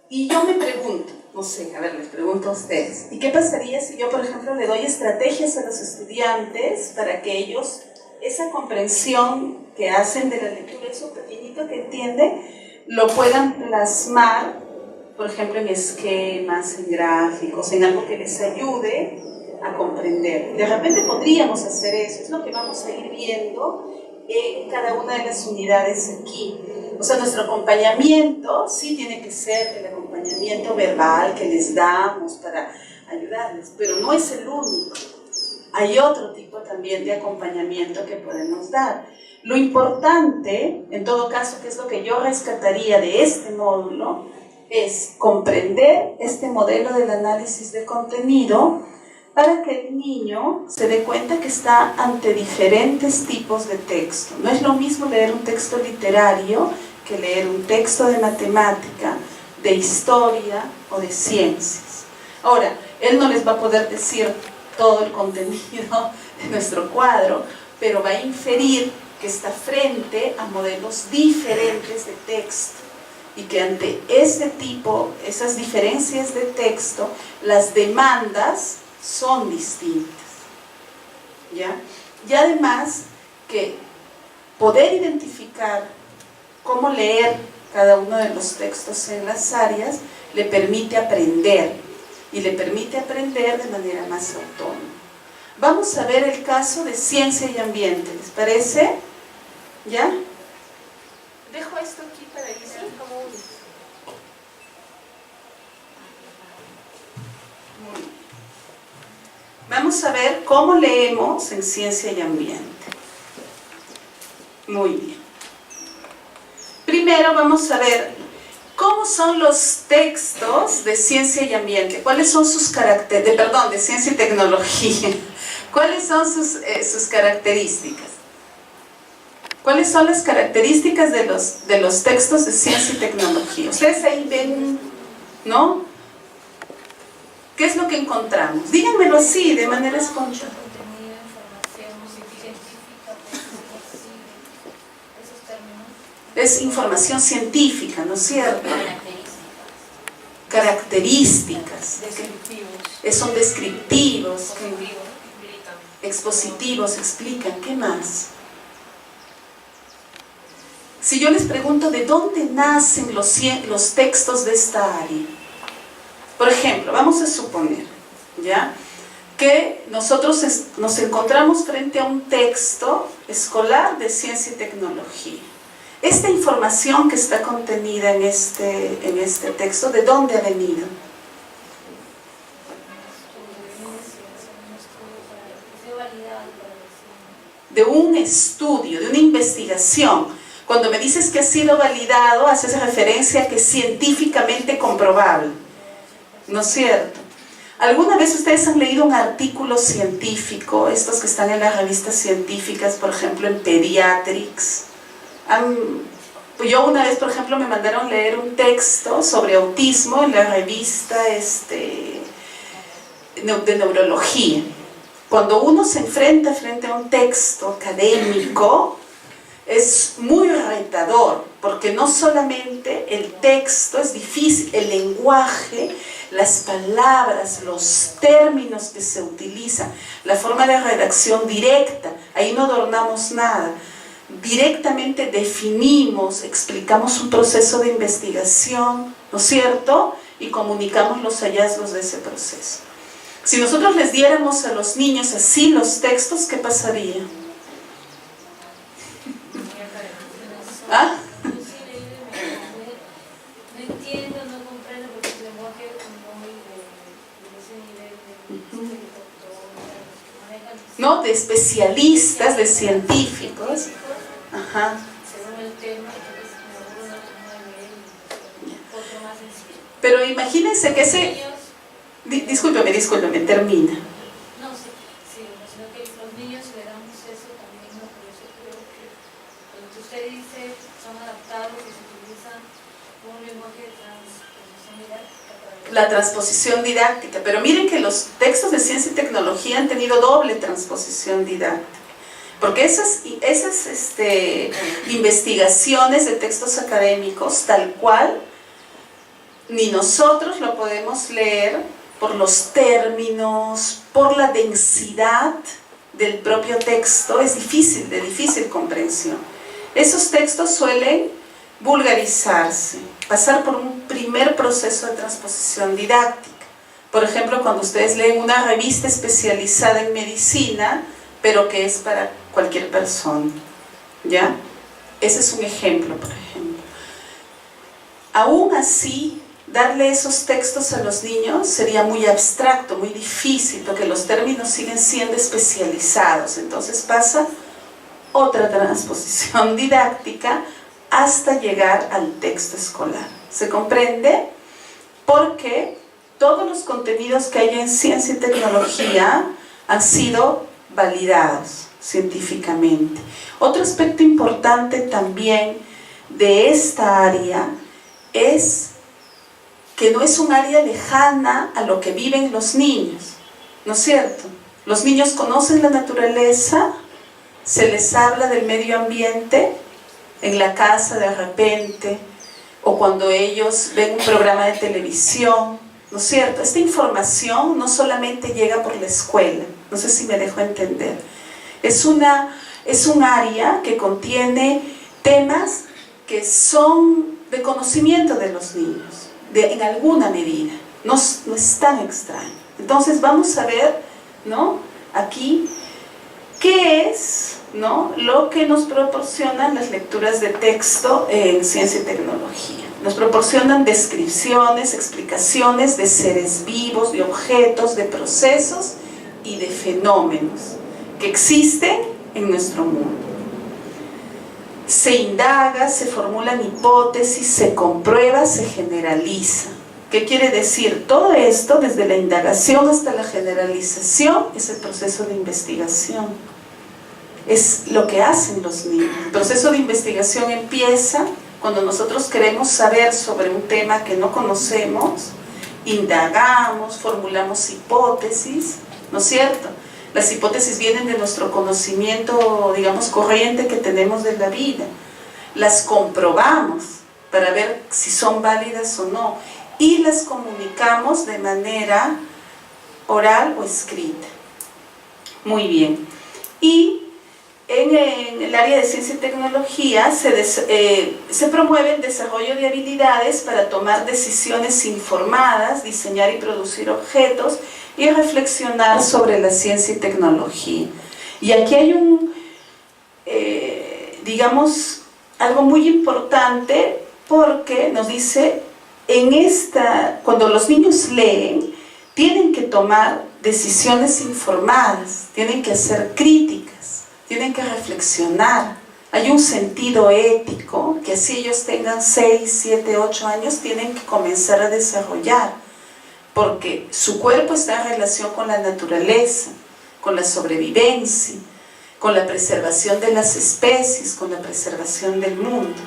Y yo me pregunto, no sé, a ver, les pregunto a ustedes, ¿y qué pasaría si yo, por ejemplo, le doy estrategias a los estudiantes para que ellos, esa comprensión que hacen de la lectura, eso pequeñito que entiende, lo puedan plasmar, por ejemplo, en esquemas, en gráficos, en algo que les ayude a comprender? De repente podríamos hacer eso, es lo que vamos a ir viendo en cada una de las unidades aquí. O sea, nuestro acompañamiento sí tiene que ser el acompañamiento verbal que les damos para ayudarles, pero no es el único. Hay otro tipo también de acompañamiento que podemos dar. Lo importante, en todo caso, que es lo que yo rescataría de este módulo, es comprender este modelo del análisis de contenido para que el niño se dé cuenta que está ante diferentes tipos de texto. No es lo mismo leer un texto literario que leer un texto de matemática, de historia o de ciencias. Ahora, él no les va a poder decir todo el contenido de nuestro cuadro, pero va a inferir que está frente a modelos diferentes de texto y que ante ese tipo, esas diferencias de texto, las demandas son distintas, ¿ya? Y además que poder identificar cómo leer cada uno de los textos en las áreas le permite aprender, y le permite aprender de manera más autónoma. Vamos a ver el caso de ciencia y ambiente, ¿les parece? ¿Ya? Dejo esto aquí para ir como un... Muy bien. Vamos a ver cómo leemos en ciencia y ambiente. Muy bien. Primero vamos a ver cómo son los textos de ciencia y ambiente, cuáles son sus características, de ciencia y tecnología, cuáles son sus características. ¿Cuáles son las características de los textos de ciencia y tecnología? Ustedes ahí ven, ¿no? ¿Qué es lo que encontramos? Díganmelo así, de manera espontánea. Contenido, información, científica, esos términos. Es información científica, ¿no es cierto? Características. Descriptivos. Son descriptivos. Expositivos, Expositivos, explican. ¿Qué más? Si yo les pregunto de dónde nacen los textos de esta área. Por ejemplo, vamos a suponer, ¿ya?, que nosotros nos encontramos frente a un texto escolar de ciencia y tecnología. Esta información que está contenida en este texto, ¿de dónde ha venido? De un estudio, de una investigación. Cuando me dices que ha sido validado, haces referencia a que es científicamente comprobable, ¿no es cierto? ¿Alguna vez ustedes han leído un artículo científico, estos que están en las revistas científicas, por ejemplo en Pediatrics? Yo una vez, por ejemplo, me mandaron leer un texto sobre autismo en la revista de neurología. Cuando uno se enfrenta frente a un texto académico, es muy retador, porque no solamente el texto es difícil, el lenguaje, las palabras, los términos que se utilizan, la forma de redacción directa, ahí no adornamos nada. Directamente definimos, explicamos un proceso de investigación, ¿no es cierto? Y comunicamos los hallazgos de ese proceso. Si nosotros les diéramos a los niños así los textos, ¿qué pasaría? ¿Ah? No entiendo, no comprendo, porque el lenguaje muy de ese nivel de ¿No? De especialistas, de científicos. Ajá. según el tema, entonces otro más sencillo. Pero imagínense que ese... Discúlpeme, termina. No, sí, sino que los niños le damos eso también, ¿no? Por eso creo que lo que usted dice son adaptados y se utilizan un lenguaje de transposición didáctica. La transposición didáctica, pero miren que los textos de ciencia y tecnología han tenido doble transposición didáctica. Porque esas investigaciones de textos académicos, tal cual, ni nosotros lo podemos leer por los términos, por la densidad del propio texto, es difícil, de difícil comprensión. Esos textos suelen vulgarizarse, pasar por un primer proceso de transposición didáctica. Por ejemplo, cuando ustedes leen una revista especializada en medicina, pero que es para cualquier persona, ¿ya? Ese es un ejemplo, por ejemplo. Aún así, darle esos textos a los niños sería muy abstracto, muy difícil, porque los términos siguen siendo especializados. Entonces pasa otra transposición didáctica hasta llegar al texto escolar. ¿Se comprende? Porque todos los contenidos que hay en ciencia y tecnología han sido validados científicamente. Otro aspecto importante también de esta área es que no es un área lejana a lo que viven los niños, ¿no es cierto? Los niños conocen la naturaleza, se les habla del medio ambiente en la casa de repente, o cuando ellos ven un programa de televisión, ¿no es cierto? Esta información no solamente llega por la escuela, no sé si me dejo entender. Es un área que contiene temas que son de conocimiento de los niños, en alguna medida, no es tan extraño. Entonces vamos a ver, ¿no? Aquí, ¿qué es, ¿no?, lo que nos proporcionan las lecturas de texto en ciencia y tecnología? Nos proporcionan descripciones, explicaciones de seres vivos, de objetos, de procesos y de fenómenos que existen en nuestro mundo. Se indaga, se formulan hipótesis, se comprueba, se generaliza. ¿Qué quiere decir? Todo esto, desde la indagación hasta la generalización, es el proceso de investigación. Es lo que hacen los niños. El proceso de investigación empieza cuando nosotros queremos saber sobre un tema que no conocemos, indagamos, formulamos hipótesis, ¿no es cierto? Las hipótesis vienen de nuestro conocimiento, digamos, corriente que tenemos de la vida. Las comprobamos para ver si son válidas o no. Y las comunicamos de manera oral o escrita. Muy bien. Y en el área de ciencia y tecnología se promueve el desarrollo de habilidades para tomar decisiones informadas, diseñar y producir objetos y reflexionar sobre la ciencia y tecnología. Y aquí hay digamos, algo muy importante, porque nos dice, cuando los niños leen, tienen que tomar decisiones informadas, tienen que hacer críticas, tienen que reflexionar. Hay un sentido ético que así ellos tengan 6, 7, 8 años, tienen que comenzar a desarrollar, porque su cuerpo está en relación con la naturaleza, con la sobrevivencia, con la preservación de las especies, con la preservación del mundo.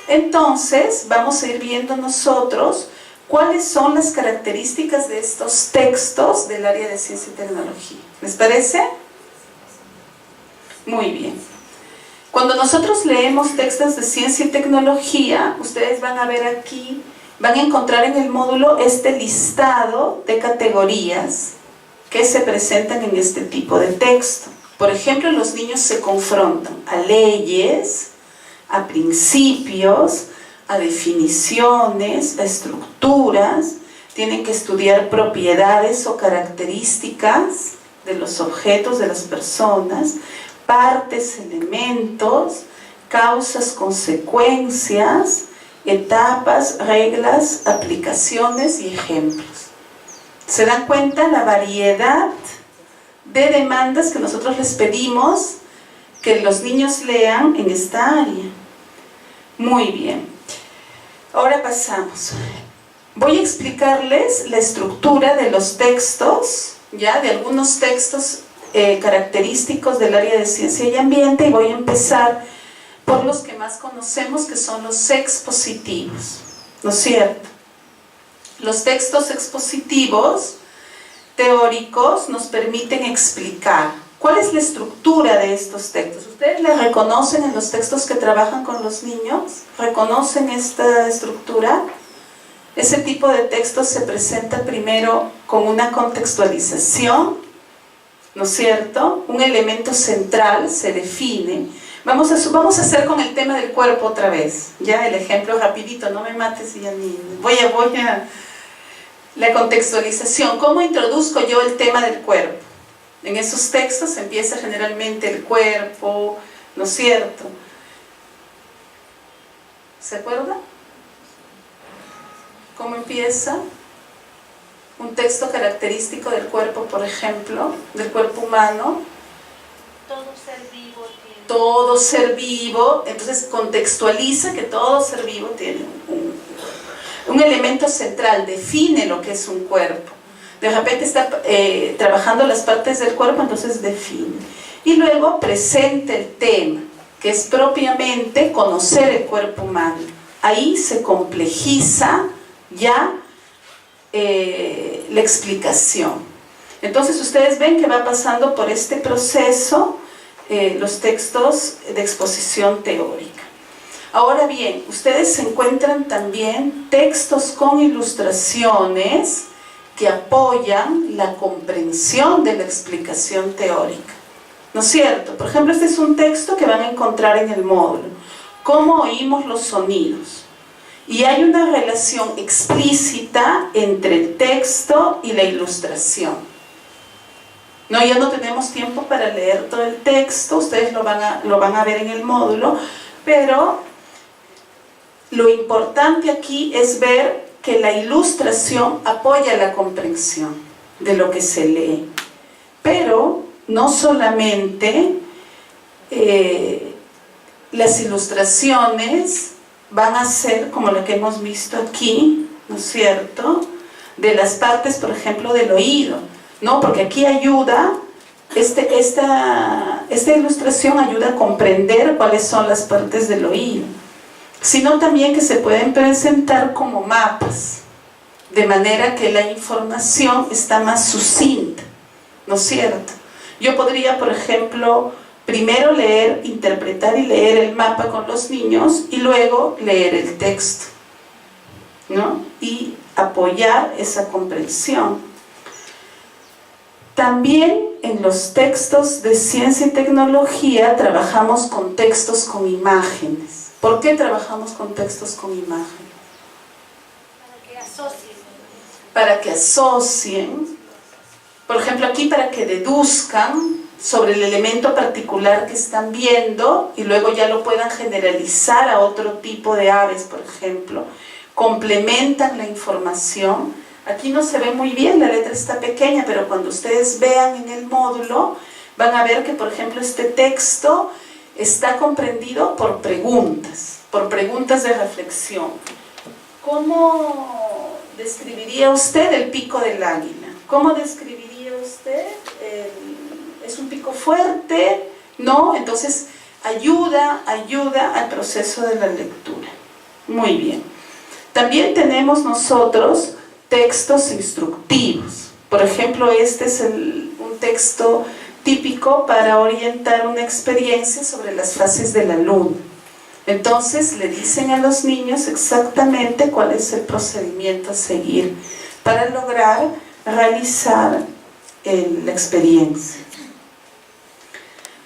Entonces, vamos a ir viendo nosotros cuáles son las características de estos textos del área de ciencia y tecnología. ¿Les parece? Muy bien. Cuando nosotros leemos textos de ciencia y tecnología, ustedes van a ver aquí, van a encontrar en el módulo este listado de categorías que se presentan en este tipo de texto. Por ejemplo, los niños se confrontan a leyes, a principios, a definiciones, a estructuras, tienen que estudiar propiedades o características de los objetos, de las personas, partes, elementos, causas, consecuencias, etapas, reglas, aplicaciones y ejemplos. ¿Se dan cuenta la variedad de demandas que nosotros les pedimos que los niños lean en esta área? Muy bien. Ahora pasamos. Voy a explicarles la estructura de los textos, ya, de algunos textos característicos del área de ciencia y ambiente, y voy a empezar por los que más conocemos, que son los expositivos, ¿no es cierto? Los textos expositivos teóricos nos permiten explicar cuál es la estructura de estos textos. ¿Ustedes la reconocen en los textos que trabajan con los niños? ¿Reconocen esta estructura? Ese tipo de texto se presenta primero con una contextualización, ¿no es cierto? Un elemento central se define. Vamos a hacer con el tema del cuerpo otra vez. Ya, el ejemplo rapidito, no me mates y ya ni... Voy a... La contextualización. ¿Cómo introduzco yo el tema del cuerpo? En esos textos empieza generalmente el cuerpo, ¿no es cierto? ¿Se acuerda? ¿Cómo empieza? Un texto característico del cuerpo, por ejemplo, del cuerpo humano. Todo ser vivo tiene... Todo ser vivo, entonces contextualiza que todo ser vivo tiene un elemento central, define lo que es un cuerpo. De repente está trabajando las partes del cuerpo, entonces define. Y luego presenta el tema, que es propiamente conocer el cuerpo humano. Ahí se complejiza ya la explicación. Entonces ustedes ven que va pasando por este proceso los textos de exposición teórica. Ahora bien, ustedes se encuentran también textos con ilustraciones que apoyan la comprensión de la explicación teórica, ¿no es cierto? Por ejemplo, este es un texto que van a encontrar en el módulo, ¿cómo oímos los sonidos? Y hay una relación explícita entre el texto y la ilustración. No, ya no tenemos tiempo para leer todo el texto, ustedes lo van a ver en el módulo, pero lo importante aquí es ver que la ilustración apoya la comprensión de lo que se lee. Pero no solamente las ilustraciones van a ser como lo que hemos visto aquí, ¿no es cierto? De las partes, por ejemplo, del oído, ¿no? Porque aquí ayuda, esta ilustración ayuda a comprender cuáles son las partes del oído, sino también que se pueden presentar como mapas, de manera que la información está más sucinta, ¿no es cierto? Yo podría, por ejemplo, primero leer, interpretar y leer el mapa con los niños y luego leer el texto, ¿no? Y apoyar esa comprensión. También en los textos de ciencia y tecnología trabajamos con textos con imágenes. ¿Por qué trabajamos con textos con imágenes? Para que asocien. Para que asocien, por ejemplo aquí para que deduzcan sobre el elemento particular que están viendo y luego ya lo puedan generalizar a otro tipo de aves, por ejemplo. Complementan la información. Aquí no se ve muy bien, la letra está pequeña, pero cuando ustedes vean en el módulo van a ver que, por ejemplo, este texto está comprendido por preguntas de reflexión. ¿Cómo describiría usted el pico del águila? ¿Cómo describiría usted? ¿Es un pico fuerte? ¿No? Entonces ayuda al proceso de la lectura. Muy bien. También tenemos nosotros textos instructivos. Por ejemplo, este es un texto típico para orientar una experiencia sobre las fases de la luna. Entonces le dicen a los niños exactamente cuál es el procedimiento a seguir para lograr realizar la experiencia.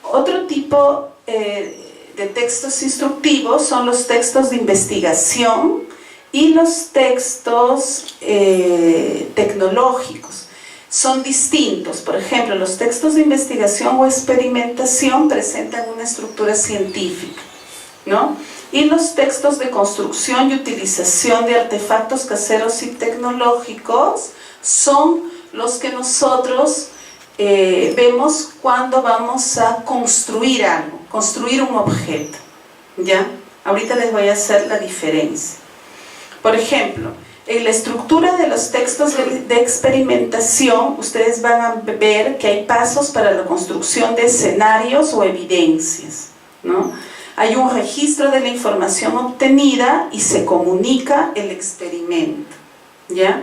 Otro tipo de textos instructivos son los textos de investigación y los textos tecnológicos. Son distintos. Por ejemplo, los textos de investigación o experimentación presentan una estructura científica, ¿no? Y los textos de construcción y utilización de artefactos caseros y tecnológicos son los que nosotros vemos cuando vamos a construir algo, construir un objeto, ¿ya? Ahorita les voy a hacer la diferencia. Por ejemplo, en la estructura de los textos de experimentación, ustedes van a ver que hay pasos para la construcción de escenarios o evidencias, ¿no? Hay un registro de la información obtenida y se comunica el experimento, ¿ya?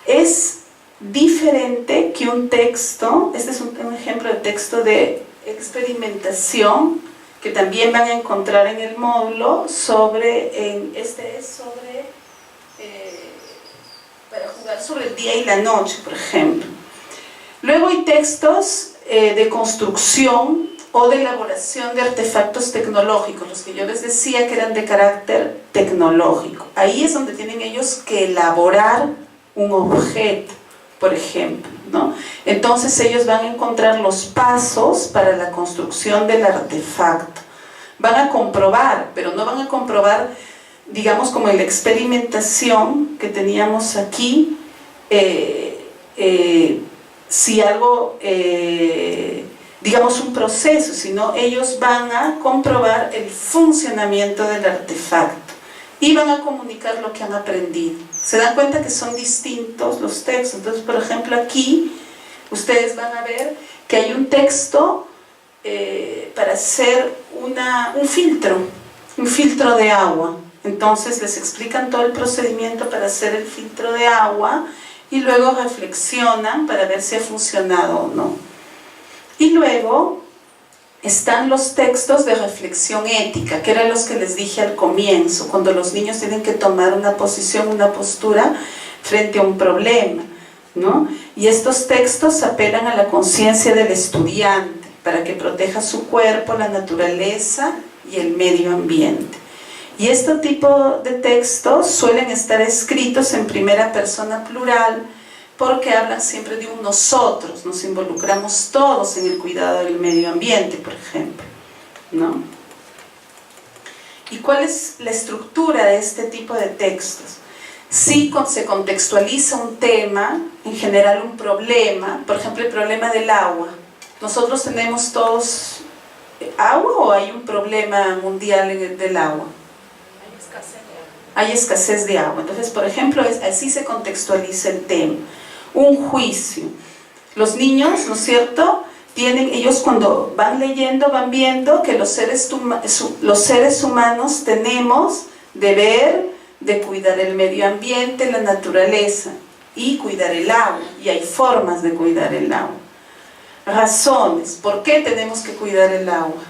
Es diferente que un texto, este es un ejemplo de texto de experimentación que también van a encontrar en el módulo para jugar sobre el día y la noche, por ejemplo. Luego hay textos de construcción o de elaboración de artefactos tecnológicos, los que yo les decía que eran de carácter tecnológico. Ahí es donde tienen ellos que elaborar un objeto, por ejemplo, ¿no? Entonces ellos van a encontrar los pasos para la construcción del artefacto. Van a comprobar, pero no van a comprobar, digamos, como en la experimentación que teníamos aquí, si algo, digamos, un proceso, sino ellos van a comprobar el funcionamiento del artefacto y van a comunicar lo que han aprendido. Se dan cuenta que son distintos los textos. Entonces, por ejemplo, aquí ustedes van a ver que hay un texto para hacer un filtro de agua. Entonces les explican todo el procedimiento para hacer el filtro de agua y luego reflexionan para ver si ha funcionado o no. Y luego están los textos de reflexión ética, que eran los que les dije al comienzo, cuando los niños tienen que tomar una posición, una postura frente a un problema, ¿no? Y estos textos apelan a la conciencia del estudiante para que proteja su cuerpo, la naturaleza y el medio ambiente. Y este tipo de textos suelen estar escritos en primera persona plural porque hablan siempre de un nosotros, nos involucramos todos en el cuidado del medio ambiente, por ejemplo, ¿no? ¿Y cuál es la estructura de este tipo de textos? Sí, se contextualiza un tema, en general un problema, por ejemplo el problema del agua. ¿Nosotros tenemos todos agua o hay un problema mundial del agua? Hay escasez de agua. Entonces, por ejemplo, así se contextualiza el tema. Un juicio. Los niños, ¿no es cierto?, ellos cuando van leyendo, van viendo que los seres humanos tenemos deber de cuidar el medio ambiente, la naturaleza, y cuidar el agua. Y hay formas de cuidar el agua. Razones. ¿Por qué tenemos que cuidar el agua?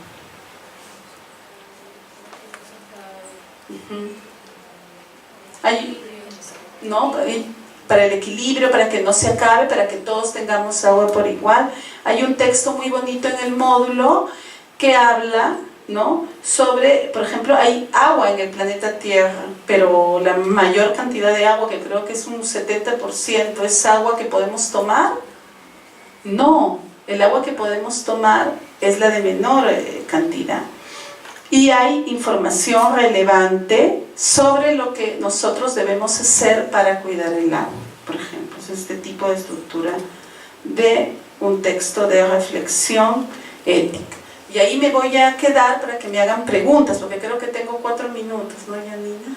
Para el equilibrio, para que no se acabe, para que todos tengamos agua por igual. Hay un texto muy bonito en el módulo que habla, ¿no?, sobre, por ejemplo, hay agua en el planeta Tierra, pero la mayor cantidad de agua, que creo que es un 70%, ¿es agua que podemos tomar? No, el agua que podemos tomar es la de menor cantidad. Y hay información relevante sobre lo que nosotros debemos hacer para cuidar el agua, por ejemplo. Es este tipo de estructura de un texto de reflexión ética. Y ahí me voy a quedar para que me hagan preguntas, porque creo que tengo 4 minutos, ¿no, Yanina?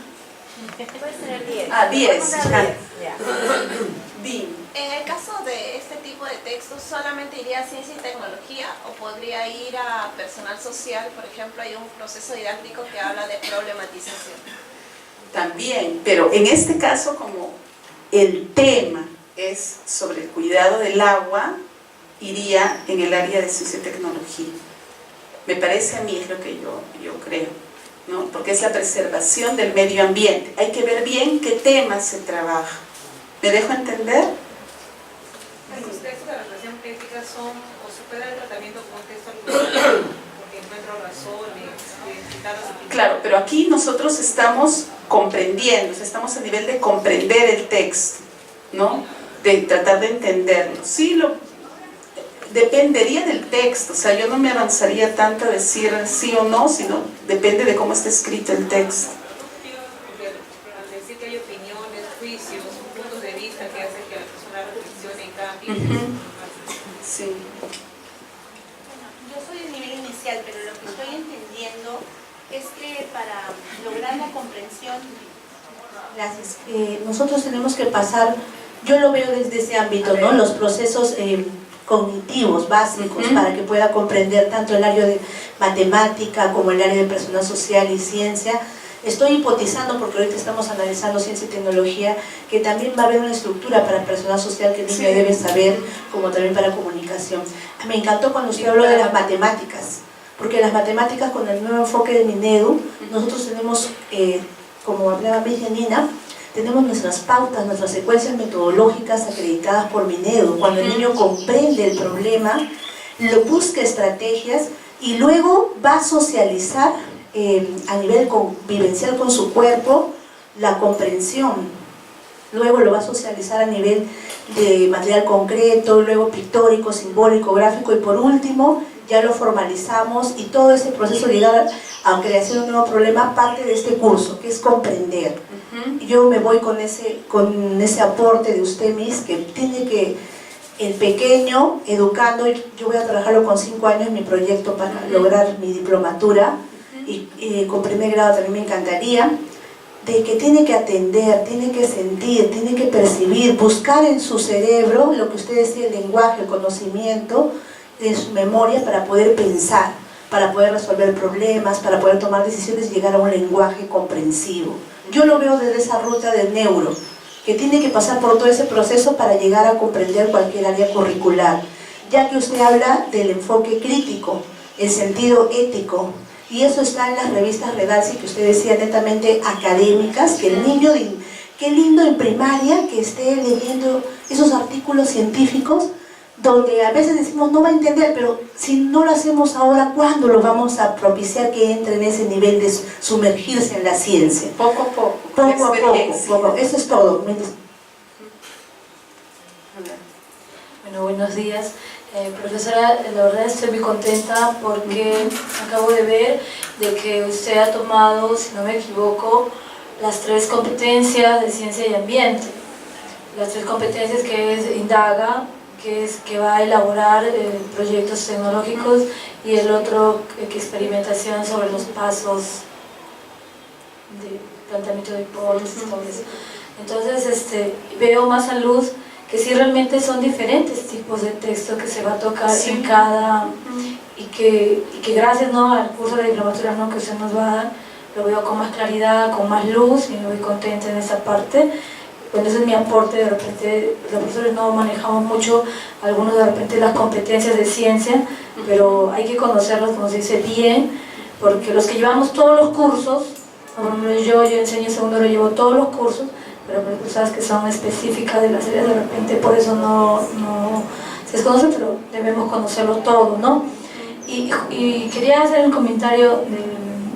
Puedes tener 10. 10. Ya. Dime. En el caso de este tipo de textos, ¿solamente iría a ciencia y tecnología o podría ir a personal social? Por ejemplo, hay un proceso didáctico que habla de problematización. También, pero en este caso, como el tema es sobre el cuidado del agua, iría en el área de ciencia y tecnología. Me parece a mí, es lo que yo creo, ¿no? Porque es la preservación del medio ambiente. Hay que ver bien qué temas se trabaja. ¿Me dejo entender? Los textos de la relación ética son o superan el tratamiento como texto argumental, porque encuentro razones, identificarlos. Claro, pero aquí nosotros estamos comprendiendo, o sea, estamos a nivel de comprender el texto, ¿no? De tratar de entenderlo. Sí, dependería del texto, o sea, yo no me avanzaría tanto a decir sí o no, sino depende de cómo está escrito el texto. Porque al decir que hay opiniones, juicios, puntos de vista que hacen que la persona reflexione y cambie. Sí. Yo soy de nivel inicial, pero lo que estoy entendiendo es que para lograr la comprensión, gracias, nosotros tenemos que pasar, yo lo veo desde ese ámbito, ¿no? Los procesos cognitivos básicos para que pueda comprender tanto el área de matemática como el área de personal social y ciencia. Estoy hipotizando, porque ahorita estamos analizando ciencia y tecnología, que también va a haber una estructura para personal social que el niño debe saber, como también para comunicación. Me encantó cuando usted habló de las matemáticas, porque las matemáticas con el nuevo enfoque de Minedu, nosotros tenemos, como hablaba mi Janina, tenemos nuestras pautas, nuestras secuencias metodológicas acreditadas por Minedu. Cuando el niño comprende el problema, lo busca estrategias y luego va a socializar a nivel vivencial con su cuerpo la comprensión. Luego lo va a socializar a nivel de material concreto, luego pictórico, simbólico, gráfico y por último ya lo formalizamos y todo ese proceso de llegar a creación de un nuevo problema parte de este curso, que es comprender. Yo me voy con ese aporte de usted, Miss, que tiene que, el pequeño, educando, yo voy a trabajarlo con 5 años en mi proyecto para lograr mi diplomatura y con primer grado también me encantaría, de que tiene que atender, tiene que sentir, tiene que percibir, buscar en su cerebro lo que usted decía, el lenguaje, el conocimiento, de su memoria para poder pensar, para poder resolver problemas, para poder tomar decisiones y llegar a un lenguaje comprensivo. Yo lo veo desde esa ruta del neuro, que tiene que pasar por todo ese proceso para llegar a comprender cualquier área curricular, ya que usted habla del enfoque crítico, el sentido ético, y eso está en las revistas Redalsi que usted decía netamente académicas, que el niño, qué lindo en primaria que esté leyendo esos artículos científicos donde a veces decimos no va a entender, pero si no lo hacemos ahora, ¿cuándo lo vamos a propiciar que entre en ese nivel de sumergirse en la ciencia? Poco a poco. Poco a poco. Eso es todo. Bueno, buenos días. Profesora, la verdad estoy muy contenta porque acabo de ver de que usted ha tomado, si no me equivoco, las 3 competencias de ciencia y ambiente. Las 3 competencias que es indaga, que va a elaborar proyectos tecnológicos y el otro que experimentación sobre los pasos de planteamiento de hipótesis, todo eso. Entonces veo más a luz que sí realmente son diferentes tipos de texto que se va a tocar en cada y que gracias, ¿no?, al curso de diplomatura, ¿no?, que usted nos va a dar, lo veo con más claridad, con más luz y me voy contenta en esa parte. Bueno, ese es mi aporte. De repente los profesores no manejamos mucho algunos de repente las competencias de ciencia, pero hay que conocerlas, como se dice, bien, porque los que llevamos todos los cursos, yo enseño segundo grado, llevo todos los cursos, pero pues sabes que son específicas de las áreas, de repente por eso no se desconocen, pero debemos conocerlo todo, ¿no? Y quería hacer un comentario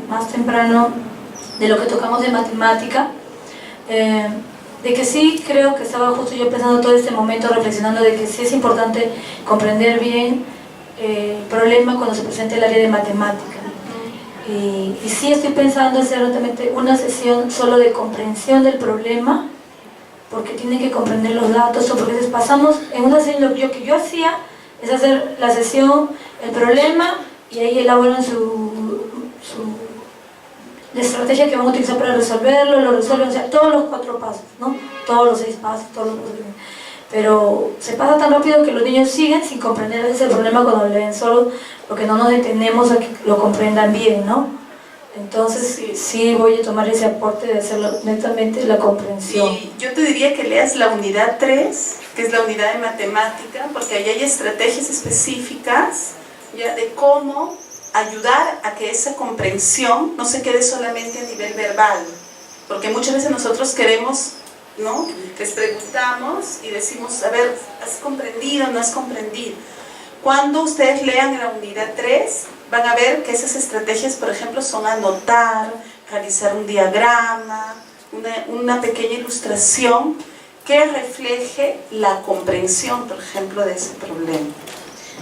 más temprano de lo que tocamos de matemática, de que sí creo que estaba justo yo pensando todo este momento, reflexionando de que sí es importante comprender bien el problema cuando se presenta el área de matemática. Y sí estoy pensando hacer realmente una sesión solo de comprensión del problema, porque tienen que comprender los datos, porque a veces pasamos en una sesión, lo que yo hacía es hacer la sesión, el problema, y ahí elaboran la estrategia que van a utilizar para resolverlo, lo resuelven, o sea, todos los 4 pasos, ¿no? Todos los 6 pasos, todos los pasos. Pero se pasa tan rápido que los niños siguen sin comprender ese problema cuando leen solo, porque no nos detenemos a que lo comprendan bien, ¿no? Entonces sí voy a tomar ese aporte de hacerlo netamente la comprensión. Y yo te diría que leas la unidad 3, que es la unidad de matemática, porque ahí hay estrategias específicas ya de cómo ayudar a que esa comprensión no se quede solamente a nivel verbal, porque muchas veces nosotros queremos, ¿no? Les preguntamos y decimos, a ver, ¿has comprendido o no has comprendido? Cuando ustedes lean la unidad 3, van a ver que esas estrategias, por ejemplo, son anotar, realizar un diagrama, una pequeña ilustración que refleje la comprensión, por ejemplo, de ese problema.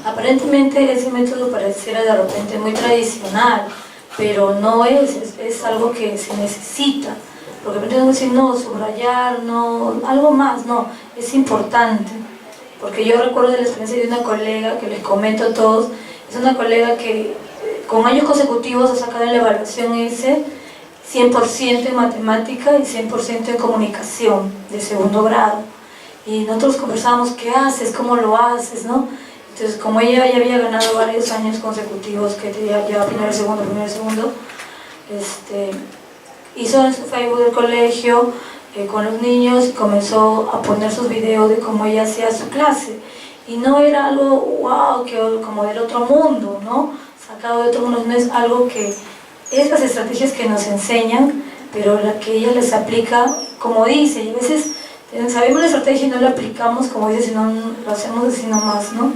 Aparentemente ese método pareciera de repente muy tradicional, pero no es algo que se necesita. Porque tengo que decir, no, subrayar, no, algo más, no, es importante. Porque yo recuerdo de la experiencia de una colega, que les comento a todos, es una colega que con años consecutivos ha sacado en la evaluación ese 100% en matemática y 100% en comunicación de segundo grado. Y nosotros conversábamos, ¿qué haces? ¿Cómo lo haces? ¿No? Entonces, como ella ya había ganado varios años consecutivos, que ya primero, segundo, hizo en su Facebook del colegio con los niños y comenzó a poner sus videos de cómo ella hacía su clase. Y no era algo, wow, como del otro mundo, ¿no? Sacado de otro mundo, no es algo que... Estas estrategias que nos enseñan, pero la que ella les aplica, como dice, y a veces sabemos la estrategia y no la aplicamos, como dice, sino lo hacemos así nomás, ¿no?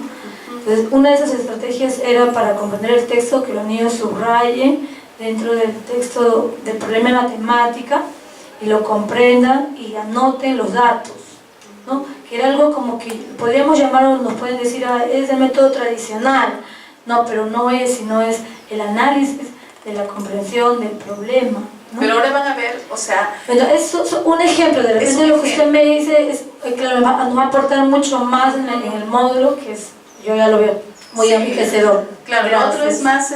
Entonces, una de esas estrategias era para comprender el texto, que los niños subrayen dentro del texto del problema de matemática y lo comprendan y anoten los datos, ¿no? Que era algo como que podríamos llamarlo, nos pueden decir, es el método tradicional, no, pero no es, sino es el análisis de la comprensión del problema, ¿no? Pero ahora van a ver, o sea... Bueno, es un ejemplo, de repente lo que usted me dice, es, claro, nos va a aportar mucho más en el módulo, que es, yo ya lo veo muy enriquecedor. Claro, lo otro es más,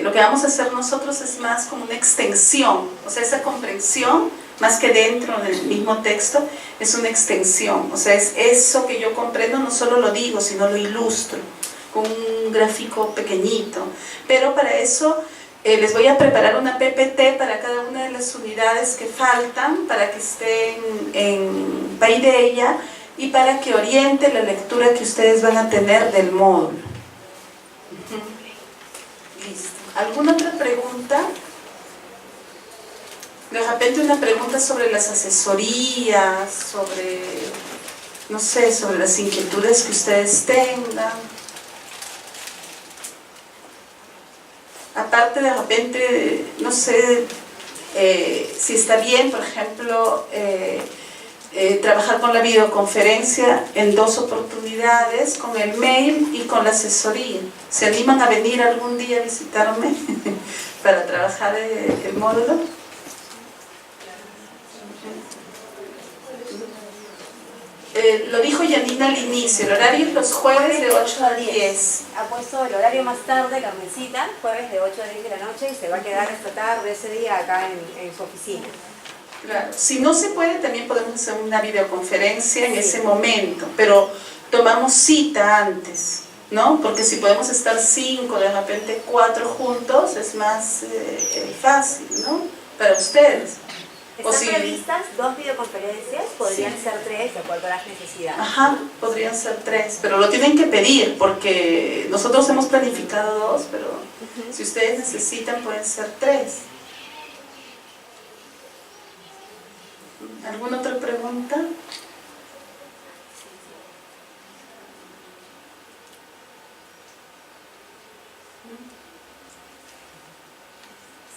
lo que vamos a hacer nosotros es más como una extensión, o sea, esa comprensión, más que dentro del mismo texto, es una extensión, o sea, es eso que yo comprendo, no solo lo digo, sino lo ilustro, con un gráfico pequeñito, pero para eso... les voy a preparar una PPT para cada una de las unidades que faltan, para que estén en Paideia y para que oriente la lectura que ustedes van a tener del módulo. Listo. ¿Alguna otra pregunta? De repente una pregunta sobre las asesorías, sobre, no sé, sobre las inquietudes que ustedes tengan. Aparte, de repente, no sé si está bien, por ejemplo, trabajar con la videoconferencia en 2 oportunidades, con el mail y con la asesoría. ¿Se animan a venir algún día a visitarme para trabajar el módulo? Lo dijo Yanina al inicio, el horario es los jueves de 8 a 10. Ha puesto el horario más tarde, Carmencita, jueves de 8 a 10 de la noche, y se va a quedar esta tarde, ese día, acá en su oficina. Claro. Si no se puede, también podemos hacer una videoconferencia en ese momento, pero tomamos cita antes, ¿no? Porque si podemos estar 5, de repente 4 juntos, es más fácil, ¿no? Para ustedes. Están previstas 2 videoconferencias, podrían ser 3 de acuerdo a las necesidades. Ajá, podrían ser 3, pero lo tienen que pedir porque nosotros hemos planificado 2, pero si ustedes necesitan pueden ser 3. ¿Alguna otra pregunta?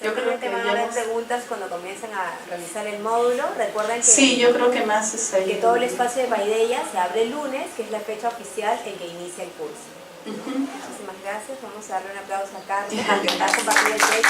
Yo creo que van a haber preguntas cuando comiencen a realizar el módulo. Recuerden que, sí, yo creo que más es ahí. Que todo el espacio de Paideia se abre el lunes, que es la fecha oficial en que inicia el curso. Muchísimas gracias. Vamos a darle un aplauso a Carmen por compartir el proyecto.